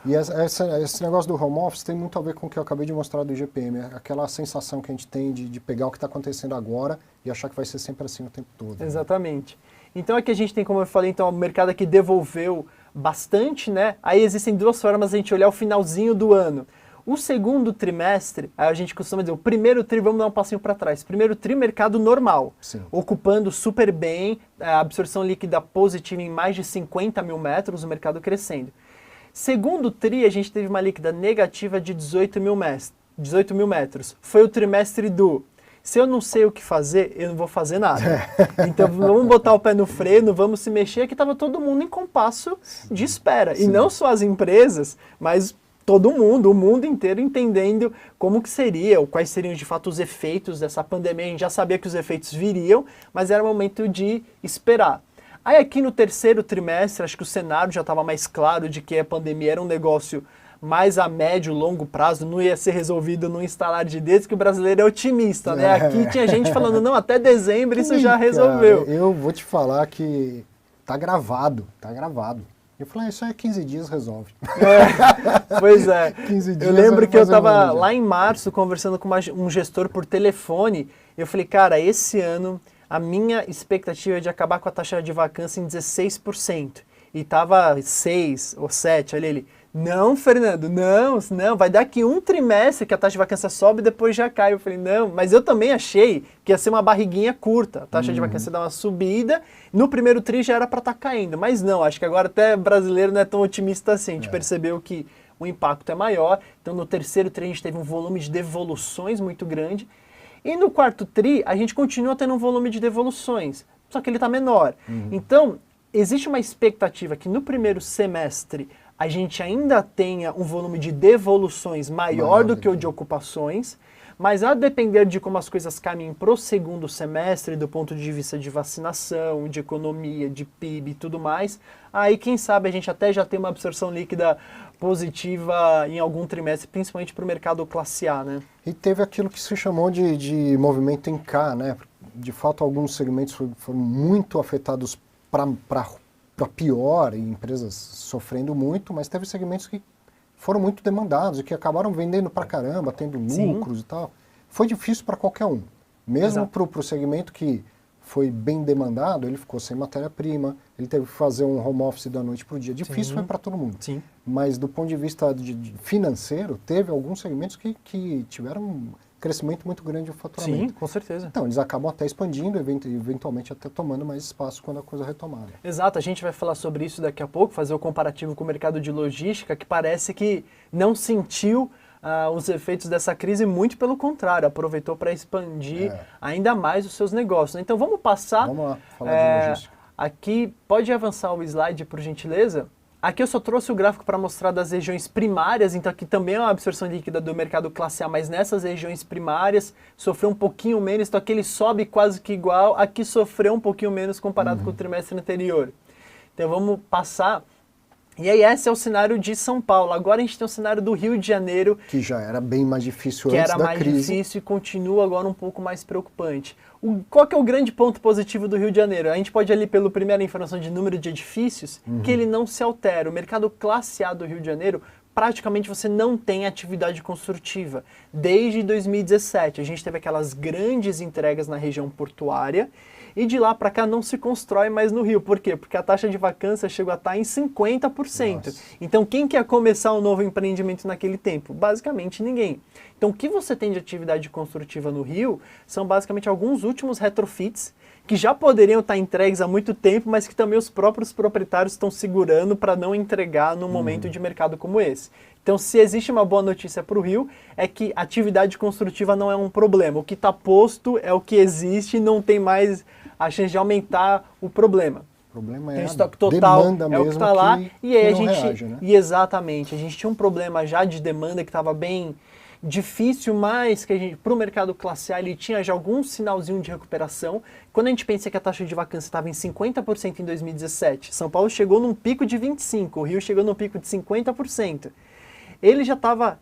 E esse negócio do home office tem muito a ver com o que eu acabei de mostrar do IGPM, aquela sensação que a gente tem de pegar o que está acontecendo agora e achar que vai ser sempre assim o tempo todo. Exatamente. Então aqui a gente tem, como eu falei, então, o mercado aqui devolveu bastante, né? Aí existem duas formas de a gente olhar o finalzinho do ano. O segundo trimestre, a gente costuma dizer, o primeiro tri, vamos dar um passinho para trás. Primeiro tri, mercado normal, ocupando super bem, a absorção líquida positiva em mais de 50 mil metros, o mercado crescendo. Segundo tri, a gente teve uma líquida negativa de 18 mil metros. Foi o trimestre do, se eu não sei o que fazer, eu não vou fazer nada. Então vamos botar o pé no freio, vamos se mexer, que estava todo mundo em compasso de espera. E não só as empresas, mas todo mundo, o mundo inteiro entendendo como que seria, ou quais seriam de fato os efeitos dessa pandemia. A gente já sabia que os efeitos viriam, mas era momento de esperar. Aí aqui no terceiro trimestre, acho que o cenário já estava mais claro de que a pandemia era um negócio mais a médio e longo prazo, não ia ser resolvido num instalar de dedos, que o brasileiro é otimista, né? Aqui tinha gente falando, não, até dezembro isso já resolveu. Cara, eu vou te falar que tá gravado. Eu falei, isso aí 15 dias resolve. Pois é. 15 dias eu lembro que eu estava lá em março conversando com um gestor por telefone, e eu falei, cara, esse ano a minha expectativa é de acabar com a taxa de vacância em 16%. E estava 6 ou 7, olha ele, Não, Fernando, não, vai dar aqui um trimestre que a taxa de vacância sobe e depois já cai. Eu falei, não, mas eu também achei que ia ser uma barriguinha curta. A taxa de vacância dá uma subida, no primeiro tri já era para estar caindo. Mas não, acho que agora até brasileiro não é tão otimista assim. A gente percebeu que o impacto é maior. Então no terceiro tri a gente teve um volume de devoluções muito grande. E no quarto tri a gente continua tendo um volume de devoluções, só que ele está menor. Então existe uma expectativa que no primeiro semestre a gente ainda tenha um volume de devoluções maior do que o de ocupações, mas a depender de como as coisas caminhem para o segundo semestre, do ponto de vista de vacinação, de economia, de PIB e tudo mais, aí quem sabe a gente até já tem uma absorção líquida positiva em algum trimestre, principalmente para o mercado classe A, né? E teve aquilo que se chamou de movimento em K, né? De fato, alguns segmentos foram muito afetados para pior, e empresas sofrendo muito, mas teve segmentos que foram muito demandados e que acabaram vendendo pra caramba, tendo lucros e tal. Foi difícil para qualquer um. Mesmo para o segmento que foi bem demandado, ele ficou sem matéria-prima, ele teve que fazer um home office da noite para o dia. Difícil foi para todo mundo. Sim. Mas do ponto de vista financeiro, teve alguns segmentos que tiveram um crescimento muito grande do faturamento. Sim, com certeza. Então, eles acabam até expandindo, eventualmente até tomando mais espaço quando a coisa retomar. Exato, a gente vai falar sobre isso daqui a pouco, fazer o comparativo com o mercado de logística, que parece que não sentiu os efeitos dessa crise, muito pelo contrário, aproveitou para expandir ainda mais os seus negócios. Então vamos passar... Vamos lá, falar de logística. Aqui, pode avançar o slide, por gentileza? Aqui eu só trouxe o gráfico para mostrar das regiões primárias, então aqui também é uma absorção líquida do mercado classe A, mas nessas regiões primárias sofreu um pouquinho menos, então aqui ele sobe quase que igual, aqui sofreu um pouquinho menos comparado com o trimestre anterior. Então vamos passar. E aí esse é o cenário de São Paulo. Agora a gente tem o cenário do Rio de Janeiro. Que já era bem mais difícil antes da crise. Que era mais difícil e continua agora um pouco mais preocupante. Qual que é o grande ponto positivo do Rio de Janeiro? A gente pode ali pela primeira informação de número de edifícios, que ele não se altera. O mercado classe A do Rio de Janeiro, praticamente você não tem atividade construtiva. Desde 2017, a gente teve aquelas grandes entregas na região portuária, e de lá para cá não se constrói mais no Rio. Por quê? Porque a taxa de vacância chegou a estar em 50%. Nossa. Então quem quer começar um novo empreendimento naquele tempo? Basicamente ninguém. Então o que você tem de atividade construtiva no Rio são basicamente alguns últimos retrofits que já poderiam estar entregues há muito tempo, mas que também os próprios proprietários estão segurando para não entregar num momento de mercado como esse. Então, se existe uma boa notícia para o Rio, é que atividade construtiva não é um problema. O que está posto é o que existe e não tem mais a chance de aumentar o problema. O problema é tem estoque total, demanda mesmo, é o que está lá. E aí a gente, reage, né? E exatamente, a gente tinha um problema já de demanda que estava bem difícil, mas que para o mercado classe A ele tinha já algum sinalzinho de recuperação. Quando a gente pensa que a taxa de vacância estava em 50% em 2017, São Paulo chegou num pico de 25%, o Rio chegou num pico de 50%. Ele já estava,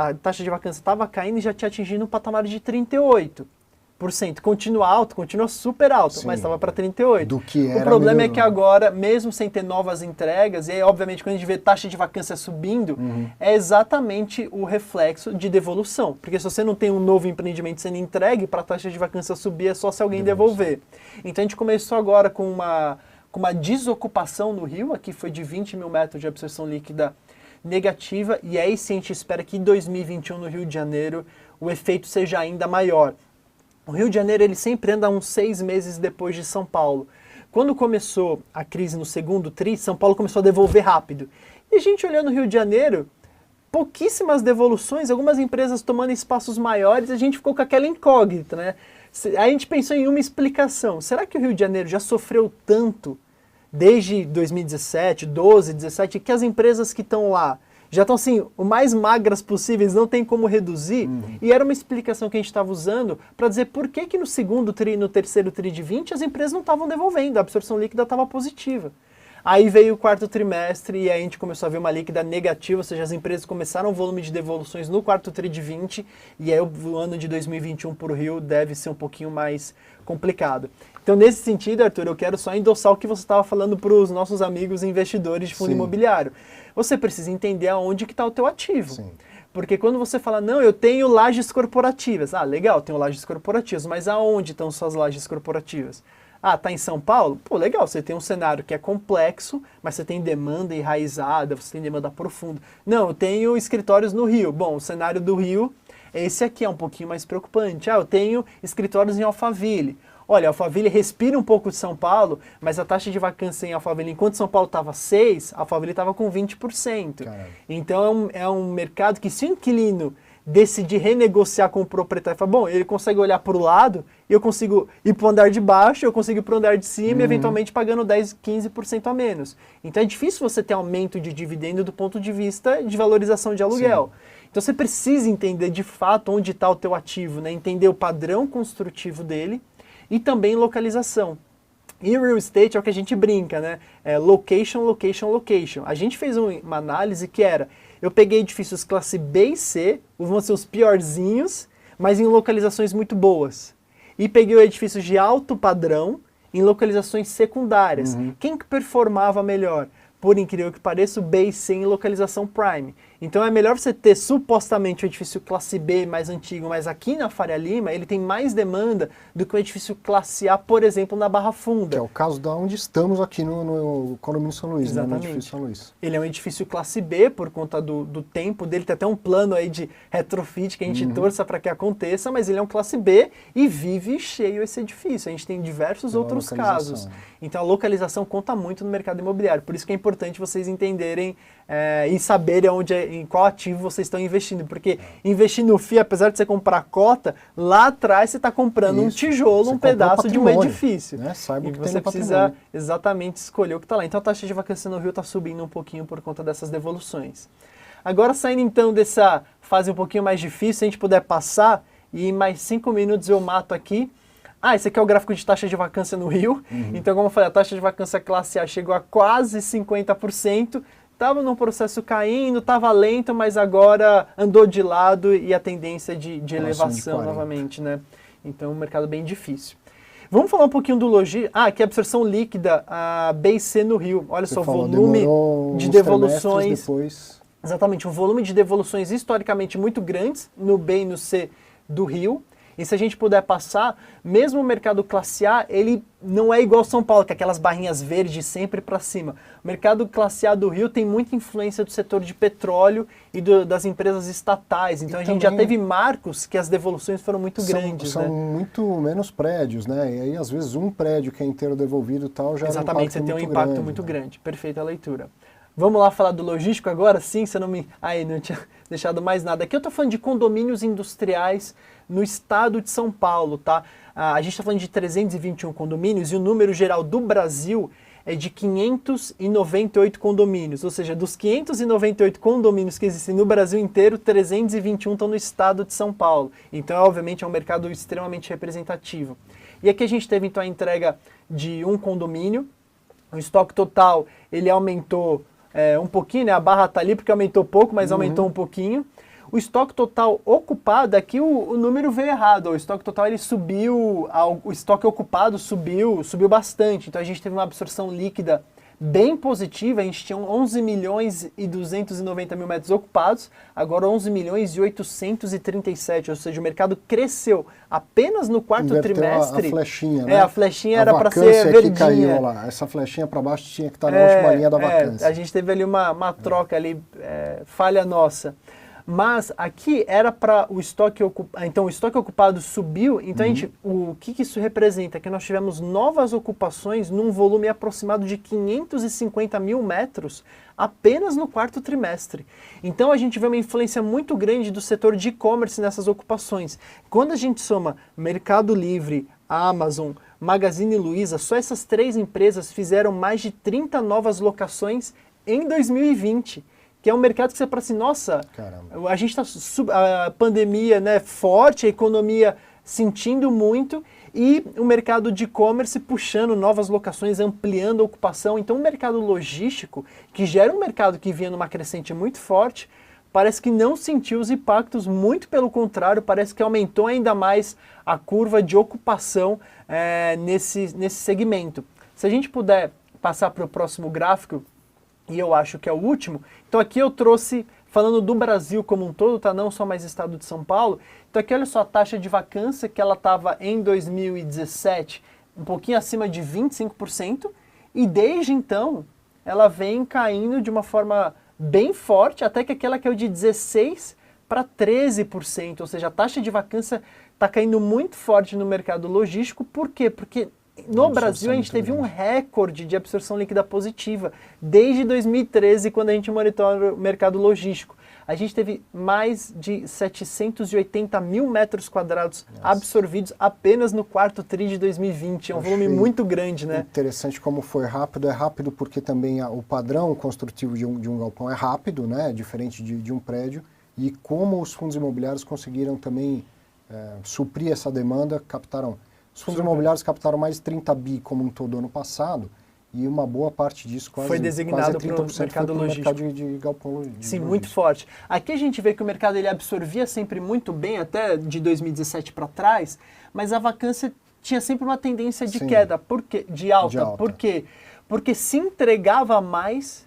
a taxa de vacância estava caindo e já tinha atingido um patamar de 38%. Continua alto, continua super alto, mas estava para 38%. Do que era o problema melhorou. É que agora, mesmo sem ter novas entregas, e aí, obviamente, quando a gente vê taxa de vacância subindo, é exatamente o reflexo de devolução. Porque se você não tem um novo empreendimento sendo entregue, para a taxa de vacância subir é só se alguém devolver. Então a gente começou agora com uma desocupação no Rio, aqui foi de 20 mil metros de absorção líquida negativa, e aí sim a gente espera que em 2021 no Rio de Janeiro o efeito seja ainda maior. O Rio de Janeiro ele sempre anda uns 6 meses depois de São Paulo. Quando começou a crise no segundo tri, São Paulo começou a devolver rápido. E a gente olhando no Rio de Janeiro, pouquíssimas devoluções, algumas empresas tomando espaços maiores, a gente ficou com aquela incógnita, né? Aí a gente pensou em uma explicação. Será que o Rio de Janeiro já sofreu tanto desde 2017, 12, 17, que as empresas que estão lá já estão assim, o mais magras possíveis, não tem como reduzir? E era uma explicação que a gente estava usando para dizer por que no segundo tri e no terceiro tri de 20 as empresas não estavam devolvendo, a absorção líquida estava positiva. Aí veio o quarto trimestre e aí a gente começou a ver uma líquida negativa, ou seja, as empresas começaram o volume de devoluções no quarto tri de 20 e aí o ano de 2021 para o Rio deve ser um pouquinho mais complicado. Então, nesse sentido, Arthur, eu quero só endossar o que você estava falando para os nossos amigos investidores de fundo imobiliário. Você precisa entender aonde que está o teu ativo. Sim. Porque quando você fala, não, eu tenho lajes corporativas. Ah, legal, tenho lajes corporativas, mas aonde estão suas lajes corporativas? Ah, tá em São Paulo? Pô, legal, você tem um cenário que é complexo, mas você tem demanda enraizada, você tem demanda profunda. Não, eu tenho escritórios no Rio. Bom, o cenário do Rio, esse aqui é um pouquinho mais preocupante. Ah, eu tenho escritórios em Alphaville. Olha, Alphaville respira um pouco de São Paulo, mas a taxa de vacância em Alphaville, enquanto São Paulo estava 6%, Alphaville estava com 20%. Caramba. Então é um mercado que, se o inquilino decidir renegociar com o proprietário, fala, bom, ele consegue olhar para o lado, e eu consigo ir para o andar de baixo, eu consigo ir para o andar de cima, e eventualmente pagando 10%, 15% a menos. Então é difícil você ter aumento de dividendo do ponto de vista de valorização de aluguel. Sim. Então você precisa entender de fato onde está o teu ativo, né? Entender o padrão construtivo dele e também localização. E o real estate é o que a gente brinca, né? É location, location, location. A gente fez uma análise que era, eu peguei edifícios classe B e C, vão ser os piorzinhos, mas em localizações muito boas. E peguei edifícios de alto padrão em localizações secundárias. Quem que performava melhor? Por incrível que pareça, o B e C em localização prime. Então é melhor você ter supostamente um edifício classe B mais antigo, mas aqui na Faria Lima ele tem mais demanda do que um edifício classe A, por exemplo, na Barra Funda. Que é o caso da onde estamos aqui no condomínio São Luís, né, no Exatamente. edifício São Luís. Ele é um edifício classe B por conta do tempo dele, tem até um plano aí de retrofit que a gente torça para que aconteça, mas ele é um classe B e vive cheio esse edifício. A gente tem diversos outros casos. Então a localização conta muito no mercado imobiliário, por isso que é importante vocês entenderem e saberem em qual ativo vocês estão investindo, porque investir no FII, apesar de você comprar cota, lá atrás você está comprando um tijolo, um pedaço de um edifício. Né? Saiba e que você precisa exatamente escolher o que está lá. Então a taxa de vacância no Rio está subindo um pouquinho por conta dessas devoluções. Agora, saindo então dessa fase um pouquinho mais difícil, se a gente puder passar, e em mais 5 minutos eu mato aqui. Esse aqui é o gráfico de taxa de vacância no Rio. Então, como eu falei, a taxa de vacância classe A chegou a quase 50%. Estava num processo caindo, estava lento, mas agora andou de lado e a tendência de elevação novamente, né? Então, um mercado bem difícil. Vamos falar um pouquinho do logístico. Aqui a absorção líquida, a B e C no Rio. Olha só, o volume de devoluções. Depois... Exatamente, um volume de devoluções historicamente muito grandes no B e no C do Rio. E se a gente puder passar, mesmo o mercado classe A, ele não é igual São Paulo, que é aquelas barrinhas verdes sempre para cima. O mercado classe A do Rio tem muita influência do setor de petróleo e das empresas estatais. Então a gente já teve marcos que as devoluções foram muito grandes. São muito menos prédios, né? E aí às vezes um prédio que é inteiro devoluvido e tal já exatamente, você tem um impacto muito grande. Perfeita a leitura. Vamos lá falar do logístico agora? Sim, você não tinha deixado mais nada. Aqui eu estou falando de condomínios industriais no estado de São Paulo, tá? A gente está falando de 321 condomínios e o número geral do Brasil é de 598 condomínios. Ou seja, dos 598 condomínios que existem no Brasil inteiro, 321 estão no estado de São Paulo. Então, obviamente, é um mercado extremamente representativo. E aqui a gente teve, então, a entrega de um condomínio. O estoque total, ele aumentou um pouquinho, né? A barra está ali porque aumentou pouco, mas aumentou um pouquinho. O estoque total ocupado, aqui o número veio errado. O estoque total ele subiu, o estoque ocupado subiu bastante. Então a gente teve uma absorção líquida bem positiva. A gente tinha 11 milhões e 290 mil metros ocupados, agora 11 milhões e 837. Ou seja, o mercado cresceu apenas no quarto trimestre. A flechinha, né? A flechinha era para ser verdinha. Caiu lá. Essa flechinha para baixo tinha que estar na última linha da vacância. A gente teve ali uma troca ali, falha nossa. Mas aqui era para o estoque ocupado. Então o estoque ocupado subiu. Então o que isso representa? Que nós tivemos novas ocupações num volume aproximado de 550 mil metros apenas no quarto trimestre. Então a gente vê uma influência muito grande do setor de e-commerce nessas ocupações. Quando a gente soma Mercado Livre, Amazon, Magazine Luiza, só essas 3 empresas fizeram mais de 30 novas locações em 2020. Que é um mercado que você fala assim, nossa, caramba, a gente está a pandemia, né, forte, a economia sentindo muito e o mercado de e-commerce puxando novas locações, ampliando a ocupação. Então o mercado logístico, que já era um mercado que vinha numa crescente muito forte, parece que não sentiu os impactos, muito pelo contrário, parece que aumentou ainda mais a curva de ocupação nesse segmento. Se a gente puder passar para o próximo gráfico, e eu acho que é o último. Então aqui eu trouxe, falando do Brasil como um todo, tá? Não só mais estado de São Paulo. Então aqui olha só a taxa de vacância que ela estava em 2017, um pouquinho acima de 25%, e desde então ela vem caindo de uma forma bem forte, até que aquela caiu de 16% para 13%, ou seja, a taxa de vacância está caindo muito forte no mercado logístico. Por quê? Porque no Brasil a gente teve um recorde de absorção líquida positiva desde 2013, quando a gente monitora o mercado logístico. A gente teve mais de 780 mil metros quadrados absorvidos apenas no quarto tri de 2020. É um volume muito grande, né? Interessante como foi rápido. É rápido porque também o padrão construtivo de um galpão é rápido, né? Diferente de um prédio. E como os fundos imobiliários conseguiram também suprir essa demanda, captaram... Os fundos imobiliários captaram mais de 30 bi como um todo ano passado, e uma boa parte disso, foi designado para o mercado logístico. Mercado de galpão logístico. Sim, muito forte. Aqui a gente vê que o mercado ele absorvia sempre muito bem, até de 2017 para trás, mas a vacância tinha sempre uma tendência de queda, de alta. Por quê? Porque se entregava mais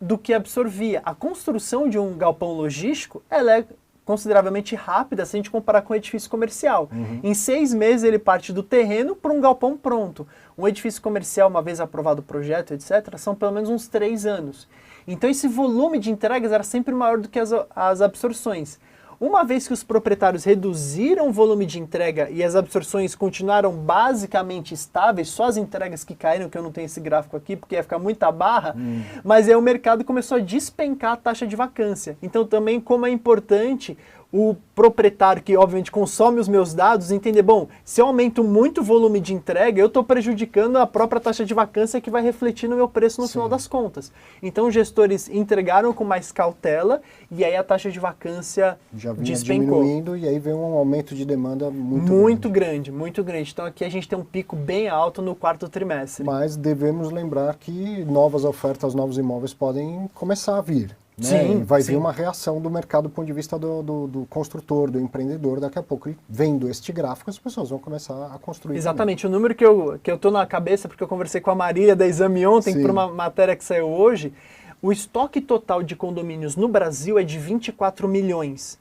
do que absorvia. A construção de um galpão logístico, ela é consideravelmente rápida se a gente comparar com um edifício comercial. Em 6 meses ele parte do terreno para um galpão pronto. Um edifício comercial, uma vez aprovado o projeto, etc., são pelo menos uns 3 anos. Então esse volume de entregas era sempre maior do que as absorções. Uma vez que os proprietários reduziram o volume de entrega e as absorções continuaram basicamente estáveis, só as entregas que caíram, que eu não tenho esse gráfico aqui porque ia ficar muita barra, mas aí o mercado começou a despencar a taxa de vacância. Então também como é importante o proprietário que obviamente consome os meus dados entender, bom, se eu aumento muito o volume de entrega, eu estou prejudicando a própria taxa de vacância que vai refletir no meu preço no final das contas. Então os gestores entregaram com mais cautela e aí a taxa de vacância já vinha despencou. Diminuindo e aí veio um aumento de demanda muito grande. Muito grande. Então aqui a gente tem um pico bem alto no quarto trimestre. Mas devemos lembrar que novas ofertas, novos imóveis podem começar a vir. Né? Sim, vai vir uma reação do mercado do ponto de vista do construtor, do empreendedor. Daqui a pouco, vendo este gráfico, as pessoas vão começar a construir. Exatamente. Também. O número que eu estou na cabeça, porque eu conversei com a Marília da Exame ontem, para uma matéria que saiu hoje, o estoque total de condomínios no Brasil é de 24 milhões.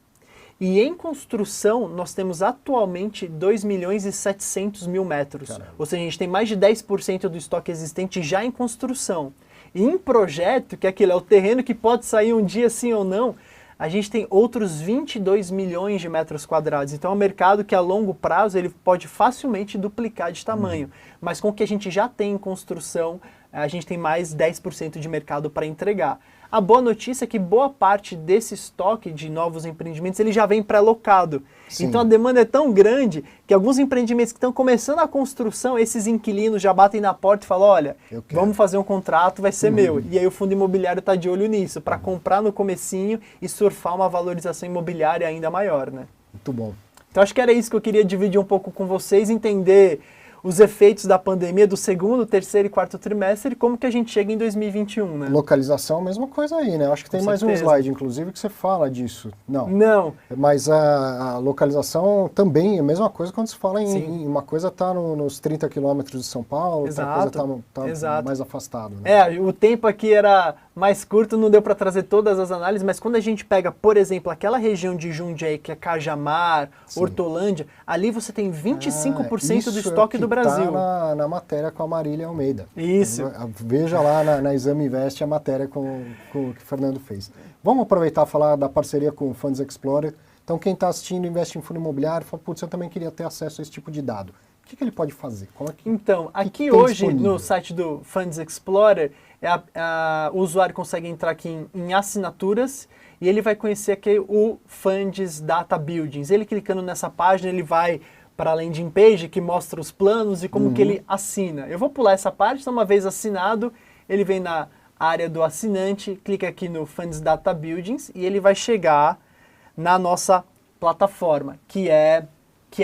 E em construção, nós temos atualmente 2 milhões e 700 mil metros. Caramba. Ou seja, a gente tem mais de 10% do estoque existente já em construção. E em projeto, que é o terreno que pode sair um dia sim ou não, a gente tem outros 22 milhões de metros quadrados. Então é um mercado que a longo prazo ele pode facilmente duplicar de tamanho. Mas com o que a gente já tem em construção, a gente tem mais 10% de mercado para entregar. A boa notícia é que boa parte desse estoque de novos empreendimentos ele já vem pré-alocado. Então a demanda é tão grande que alguns empreendimentos que estão começando a construção, esses inquilinos já batem na porta e falam, olha, vamos fazer um contrato, vai ser meu. E aí o fundo imobiliário está de olho nisso, para comprar no comecinho e surfar uma valorização imobiliária ainda maior, né? Muito bom. Então acho que era isso que eu queria dividir um pouco com vocês, entender os efeitos da pandemia do segundo, terceiro e quarto trimestre e como que a gente chega em 2021, né? Localização, mesma coisa aí, né? Acho que tem mais um slide, inclusive, que você fala disso. Não. Mas a localização também é a mesma coisa quando se fala em uma coisa tá nos 30 quilômetros de São Paulo, outra coisa tá mais afastado. Né? O tempo aqui era mais curto, não deu para trazer todas as análises, mas quando a gente pega, por exemplo, aquela região de Jundiaí, que é Cajamar, Hortolândia, ali você tem 25% do estoque do Brasil. Tá na matéria com a Marília Almeida. Isso. Veja lá na Exame Invest a matéria que o Fernando fez. Vamos aproveitar e falar da parceria com o Funds Explorer. Então, quem está assistindo investe em fundo imobiliário, fala, putz, eu também queria ter acesso a esse tipo de dado. O que ele pode fazer? Então, aqui hoje no site do Funds Explorer, o usuário consegue entrar aqui em assinaturas e ele vai conhecer aqui o Funds Data Buildings. Ele clicando nessa página, ele vai para a landing page que mostra os planos e como que ele assina. Eu vou pular essa parte, então uma vez assinado, ele vem na área do assinante, clica aqui no Funds Data Buildings e ele vai chegar na nossa plataforma, que é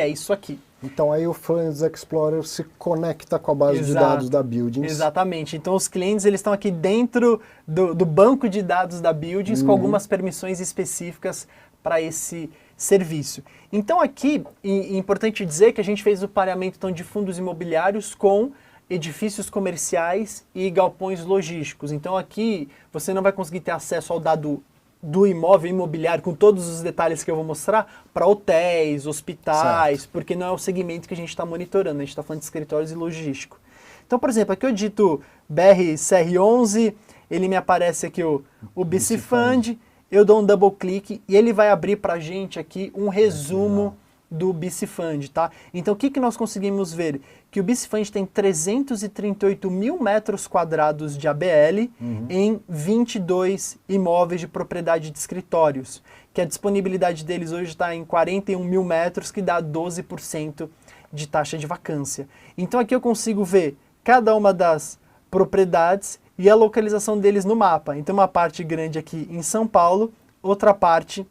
isso aqui. Então aí o Funds Explorer se conecta com a base de dados da Buildings. Exatamente. Então os clientes eles estão aqui dentro do banco de dados da Buildings com algumas permissões específicas para esse serviço. Então aqui, é importante dizer que a gente fez o pareamento então, de fundos imobiliários com edifícios comerciais e galpões logísticos. Então aqui você não vai conseguir ter acesso ao dado do imóvel imobiliário, com todos os detalhes que eu vou mostrar, para hotéis, hospitais, porque não é o segmento que a gente está monitorando, a gente está falando de escritórios e logístico. Então, por exemplo, aqui eu digito BRCR11, ele me aparece aqui o BC Fund, eu dou um double click e ele vai abrir para a gente aqui um resumo do BC Fund, tá? Então, o que nós conseguimos ver? Que o BC Fund tem 338 mil metros quadrados de ABL em 22 imóveis de propriedade de escritórios, que a disponibilidade deles hoje está em 41 mil metros, que dá 12% de taxa de vacância. Então, aqui eu consigo ver cada uma das propriedades e a localização deles no mapa. Então, uma parte grande aqui em São Paulo, outra parte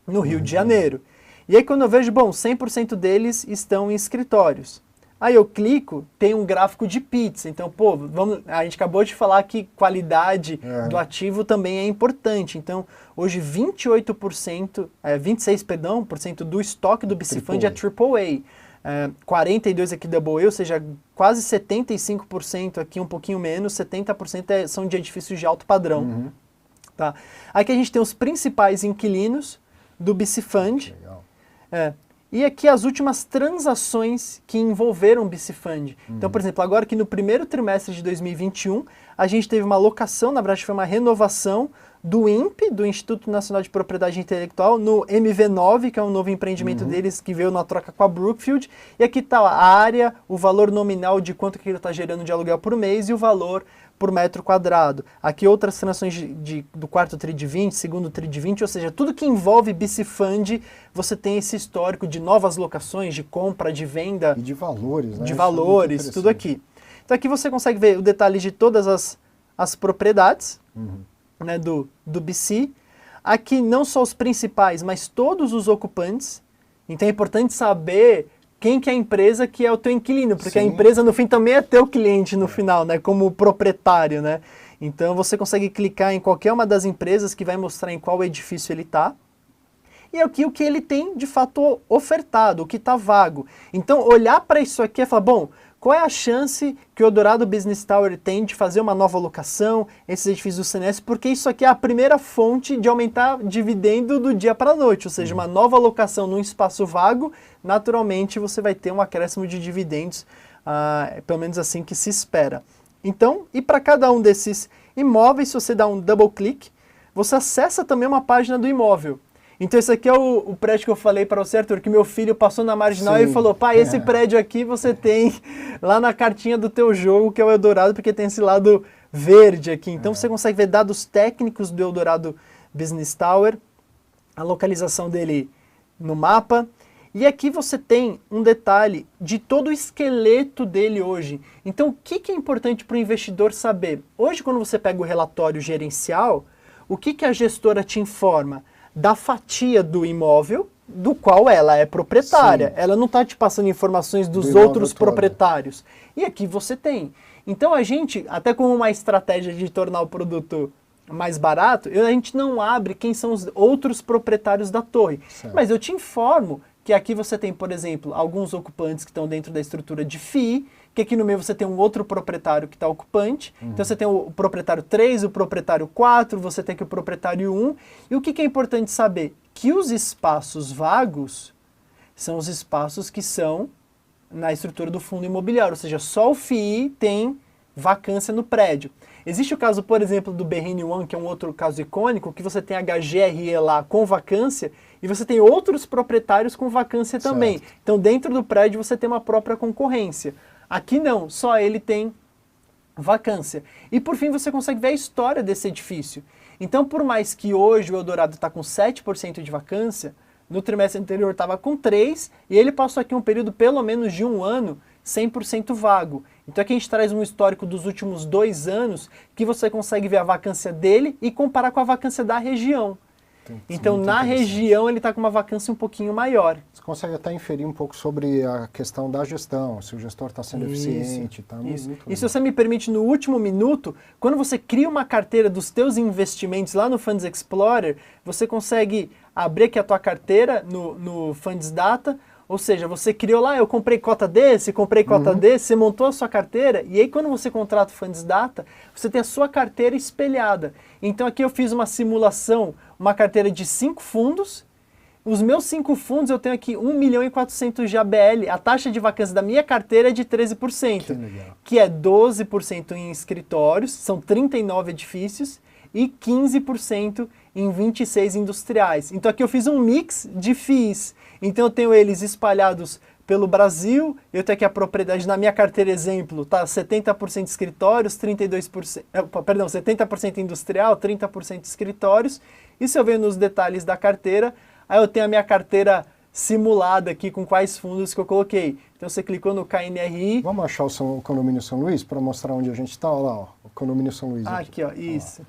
no Rio de Janeiro. E aí quando eu vejo, bom, 100% deles estão em escritórios. Aí eu clico, tem um gráfico de pizza. Então, pô, a gente acabou de falar que qualidade do ativo também é importante. Então, hoje 26% do estoque do BC Fund é AAA. 42% aqui Double A, ou seja, quase 75% aqui, um pouquinho menos, 70% são de edifícios de alto padrão. Tá? Aqui a gente tem os principais inquilinos do BC Fund. Legal. E aqui as últimas transações que envolveram o BC Fund. Então, por exemplo, agora que no primeiro trimestre de 2021, a gente teve uma locação, na verdade foi uma renovação do INPE, do Instituto Nacional de Propriedade Intelectual, no MV9, que é um novo empreendimento deles que veio na troca com a Brookfield. E aqui está a área, o valor nominal de quanto que ele está gerando de aluguel por mês e o valor por metro quadrado. Aqui outras transações do quarto TRI de 20, segundo TRI de 20, ou seja, tudo que envolve BC Fund, você tem esse histórico de novas locações, de compra, de venda. E de valores, né? De valores, tudo aqui. Então aqui você consegue ver o detalhe de todas as propriedades, né, do BC. Aqui não só os principais, mas todos os ocupantes. Então é importante saber quem que é a empresa que é o teu inquilino, porque a empresa no fim também é teu cliente no final, né, como proprietário, né? Então você consegue clicar em qualquer uma das empresas que vai mostrar em qual edifício ele está. E aqui o que ele tem de fato ofertado, o que está vago. Então olhar para isso aqui e falar, bom, qual é a chance que o Eldorado Business Tower tem de fazer uma nova locação, esses edifícios do CNS, porque isso aqui é a primeira fonte de aumentar dividendo do dia para a noite, ou seja, uma nova locação num espaço vago, naturalmente você vai ter um acréscimo de dividendos, pelo menos assim que se espera. Então, e para cada um desses imóveis, se você dá um double click, você acessa também uma página do imóvel. Então esse aqui é o prédio que eu falei para você, Arthur, que meu filho passou na Marginal e falou, pai, esse prédio aqui você tem lá na cartinha do teu jogo, que é o Eldorado, porque tem esse lado verde aqui. Então você consegue ver dados técnicos do Eldorado Business Tower, a localização dele no mapa. E aqui você tem um detalhe de todo o esqueleto dele hoje. Então o que é importante para o investidor saber? Hoje quando você pega o relatório gerencial, o que a gestora te informa? Da fatia do imóvel, do qual ela é proprietária. Ela não está te passando informações dos outros proprietários. E aqui você tem. Então a gente, até como uma estratégia de tornar o produto mais barato, a gente não abre quem são os outros proprietários da torre. Mas eu te informo que aqui você tem, por exemplo, alguns ocupantes que estão dentro da estrutura de FII, que aqui no meio você tem um outro proprietário que está ocupante. Então você tem o proprietário 3, o proprietário 4, você tem aqui o proprietário 1. E o que é importante saber? Que os espaços vagos são os espaços que são na estrutura do fundo imobiliário, ou seja, só o FII tem vacância no prédio. Existe o caso, por exemplo, do BRN One, que é um outro caso icônico, que você tem HGRE lá com vacância e você tem outros proprietários com vacância também. Então dentro do prédio você tem uma própria concorrência. Aqui não, só ele tem vacância. E por fim você consegue ver a história desse edifício. Então por mais que hoje o Eldorado está com 7% de vacância, no trimestre anterior estava com 3% e ele passou aqui um período pelo menos de um ano 100% vago. Então aqui a gente traz um histórico dos últimos 2 anos que você consegue ver a vacância dele e comparar com a vacância da região. Então na região ele está com uma vacância um pouquinho maior. Você consegue até inferir um pouco sobre a questão da gestão, se o gestor está sendo eficiente. Tá E se você me permite, no último minuto, quando você cria uma carteira dos teus investimentos lá no Funds Explorer, você consegue abrir aqui a tua carteira no Funds Data, Ou seja, você criou lá, eu comprei cota desse, comprei cota desse, você montou a sua carteira, e aí quando você contrata o Funds Data, você tem a sua carteira espelhada. Então aqui eu fiz uma simulação, uma carteira de 5 fundos. Os meus 5 fundos, eu tenho aqui 1.400.000 de ABL. A taxa de vacância da minha carteira é de 13%, Que legal. que é 12% em escritórios, são 39 edifícios, e 15% em 26 industriais. Então aqui eu fiz um mix de FIIs. Então eu tenho eles espalhados pelo Brasil, eu tenho aqui a propriedade na minha carteira exemplo, tá 70% escritórios, 70% industrial, 30% escritórios. E se eu ver nos detalhes da carteira, aí eu tenho a minha carteira simulada aqui com quais fundos que eu coloquei. Então você clicou no KNRI. Vamos achar o condomínio São Luís para mostrar onde a gente está? Olha lá, ó, o condomínio São Luís. Aqui, ó, isso.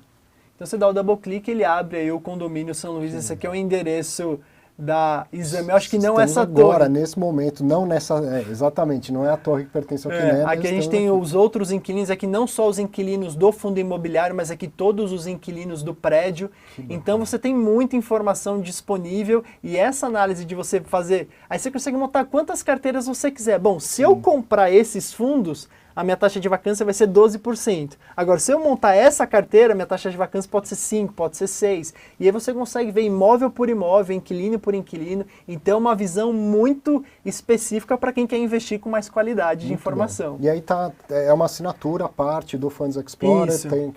Então você dá o double clique, ele abre aí o condomínio São Luís. Esse aqui é o endereço da Exame. Eu acho que não é essa agora, torre. nesse momento, não nessa... exatamente, não é a torre que pertence ao Quiné. Aqui a gente tem os outros inquilinos, aqui não só os inquilinos do fundo imobiliário, mas aqui todos os inquilinos do prédio. Então você tem muita informação disponível e essa análise de você fazer... Aí você consegue montar quantas carteiras você quiser. Bom, se eu comprar esses fundos, a minha taxa de vacância vai ser 12%. Agora, se eu montar essa carteira, minha taxa de vacância pode ser 5%, pode ser 6%. E aí você consegue ver imóvel por imóvel, inquilino por inquilino. Então, uma visão muito específica para quem quer investir com mais qualidade de informação. Bom. E aí é uma assinatura à parte do Funds Explorer,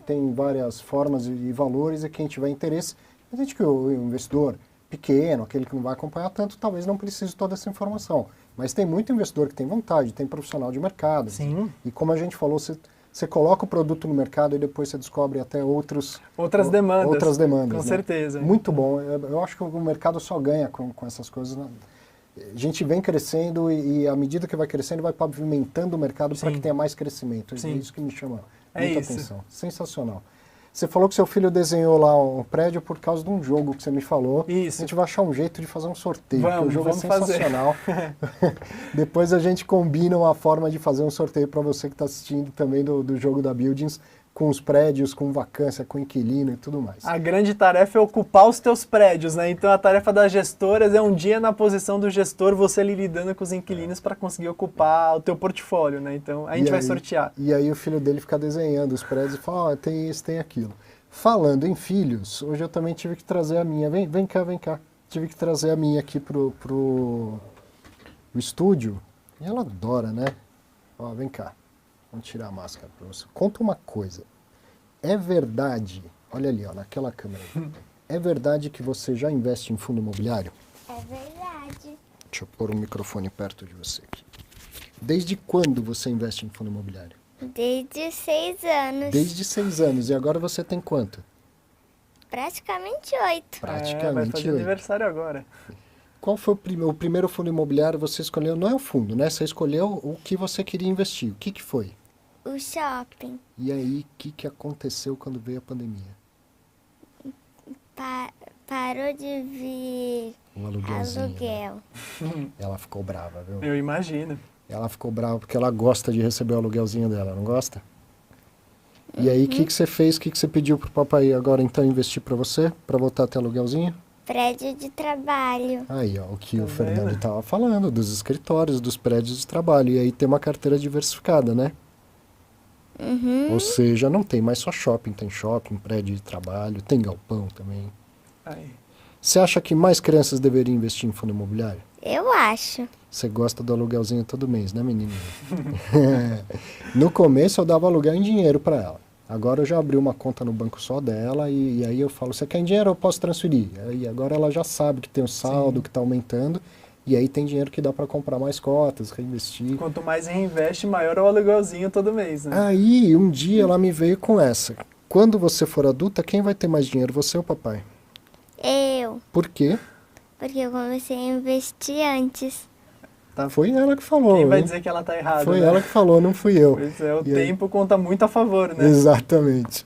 tem várias formas e valores, e quem tiver interesse, a gente que o investidor pequeno, aquele que não vai acompanhar tanto, talvez não precise de toda essa informação. Mas tem muito investidor que tem vontade, tem profissional de mercado. Sim. E como a gente falou, você coloca o produto no mercado e depois você descobre até outras demandas. Outras demandas. Com certeza. Muito bom. Eu acho que o mercado só ganha com essas coisas. A gente vem crescendo e à medida que vai crescendo, vai pavimentando o mercado para que tenha mais crescimento. É isso que me chama muita atenção. Sensacional. Você falou que seu filho desenhou lá um prédio por causa de um jogo que você me falou. Isso. A gente vai achar um jeito de fazer um sorteio, porque o jogo é fazer. sensacional. Depois a gente combina uma forma de fazer um sorteio para você que está assistindo também do jogo da Buildings, com os prédios, com vacância, com inquilino e tudo mais. A grande tarefa é ocupar os teus prédios, né? Então a tarefa das gestoras é um dia na posição do gestor, você ali lidando com os inquilinos para conseguir ocupar o teu portfólio, né? Então a gente vai sortear. E aí o filho dele fica desenhando os prédios e fala, tem isso, tem aquilo. Falando em filhos, hoje eu também tive que trazer a minha. Vem cá, vem cá. Tive que trazer a minha aqui pro estúdio. E ela adora, né? Ó, vem cá. Vamos tirar a máscara para você. Conta uma coisa. É verdade, olha ali, ó, naquela câmera aí. É verdade que você já investe em fundo imobiliário? É verdade. Deixa eu pôr o microfone perto de você aqui. Desde quando você investe em fundo imobiliário? Desde 6 anos. Desde 6 anos. E agora você tem quanto? Praticamente 8. Praticamente vai fazer 8. aniversário agora. Qual foi o primeiro fundo imobiliário que você escolheu? Não é o fundo, né? Você escolheu o que você queria investir. O que foi? O shopping. E aí, o que aconteceu quando veio a pandemia? Parou de vir Um aluguelzinho. aluguel. Ela ficou brava, viu? Eu imagino. Ela ficou brava porque ela gosta de receber o aluguelzinho dela, não gosta? E aí, o que você fez? O que você pediu pro papai agora, então, investir para você? Para voltar a ter aluguelzinho? Prédio de trabalho. Aí, ó, o que o Fernando estava falando, dos escritórios, dos prédios de trabalho. E aí tem uma carteira diversificada, né? Ou seja, não tem mais só shopping, tem shopping, prédio de trabalho, tem galpão também. Aí. Você acha que mais crianças deveriam investir em fundo imobiliário? Eu acho. Você gosta do aluguelzinho todo mês, né, menininha? No começo eu dava aluguel em dinheiro para ela. Agora eu já abri uma conta no banco só dela e aí eu falo, você quer em dinheiro, eu posso transferir. E agora ela já sabe que tem o saldo, que está aumentando. E aí tem dinheiro que dá para comprar mais cotas, reinvestir. Quanto mais reinveste, maior é o aluguelzinho todo mês, né? Aí, um dia ela me veio com essa. Quando você for adulta, quem vai ter mais dinheiro, você ou o papai? Eu. Por quê? Porque eu comecei a investir antes. Foi ela que falou. Quem vai hein? dizer que ela tá errada, Foi né? ela que falou, não fui eu. Pois é, o E aí? tempo conta muito a favor, né? Exatamente.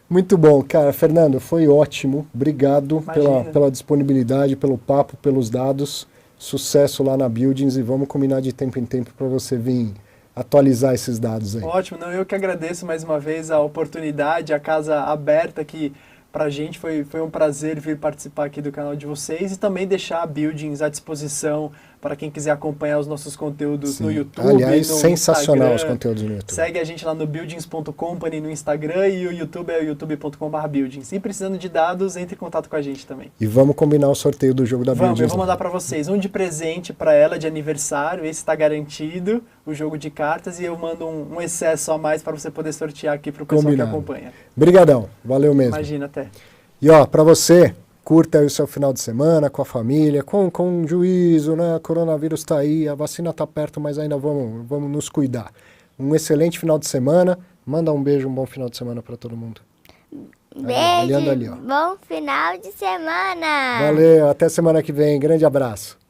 Muito bom, cara. Fernando, foi ótimo. Obrigado pela disponibilidade, pelo papo, pelos dados. Sucesso lá na Buildings e vamos combinar de tempo em tempo para você vir atualizar esses dados aí. Ótimo, não, eu que agradeço mais uma vez a oportunidade, a casa aberta que pra gente foi um prazer vir participar aqui do canal de vocês e também deixar a Buildings à disposição para quem quiser acompanhar os nossos conteúdos Sim. no YouTube, Aliás, no sensacional Instagram. os conteúdos no YouTube. Segue a gente lá no buildings.company no Instagram e o YouTube é youtube.com/buildings. E precisando de dados, entre em contato com a gente também. E vamos combinar o sorteio do jogo da Vamos, eu Buildings. vou mandar para vocês um de presente para ela de aniversário, esse está garantido, o jogo de cartas, e eu mando um excesso a mais para você poder sortear aqui para o pessoal Combinado. que acompanha. Brigadão, valeu mesmo. Imagina até. E ó, para você, curta aí o seu final de semana com a família, com juízo, né? O coronavírus está aí, a vacina está perto, mas ainda vamos nos cuidar. Um excelente final de semana. Manda um beijo, um bom final de semana para todo mundo. Beijo, olhando ali, ó. bom final de semana. Valeu, até semana que vem. Grande abraço.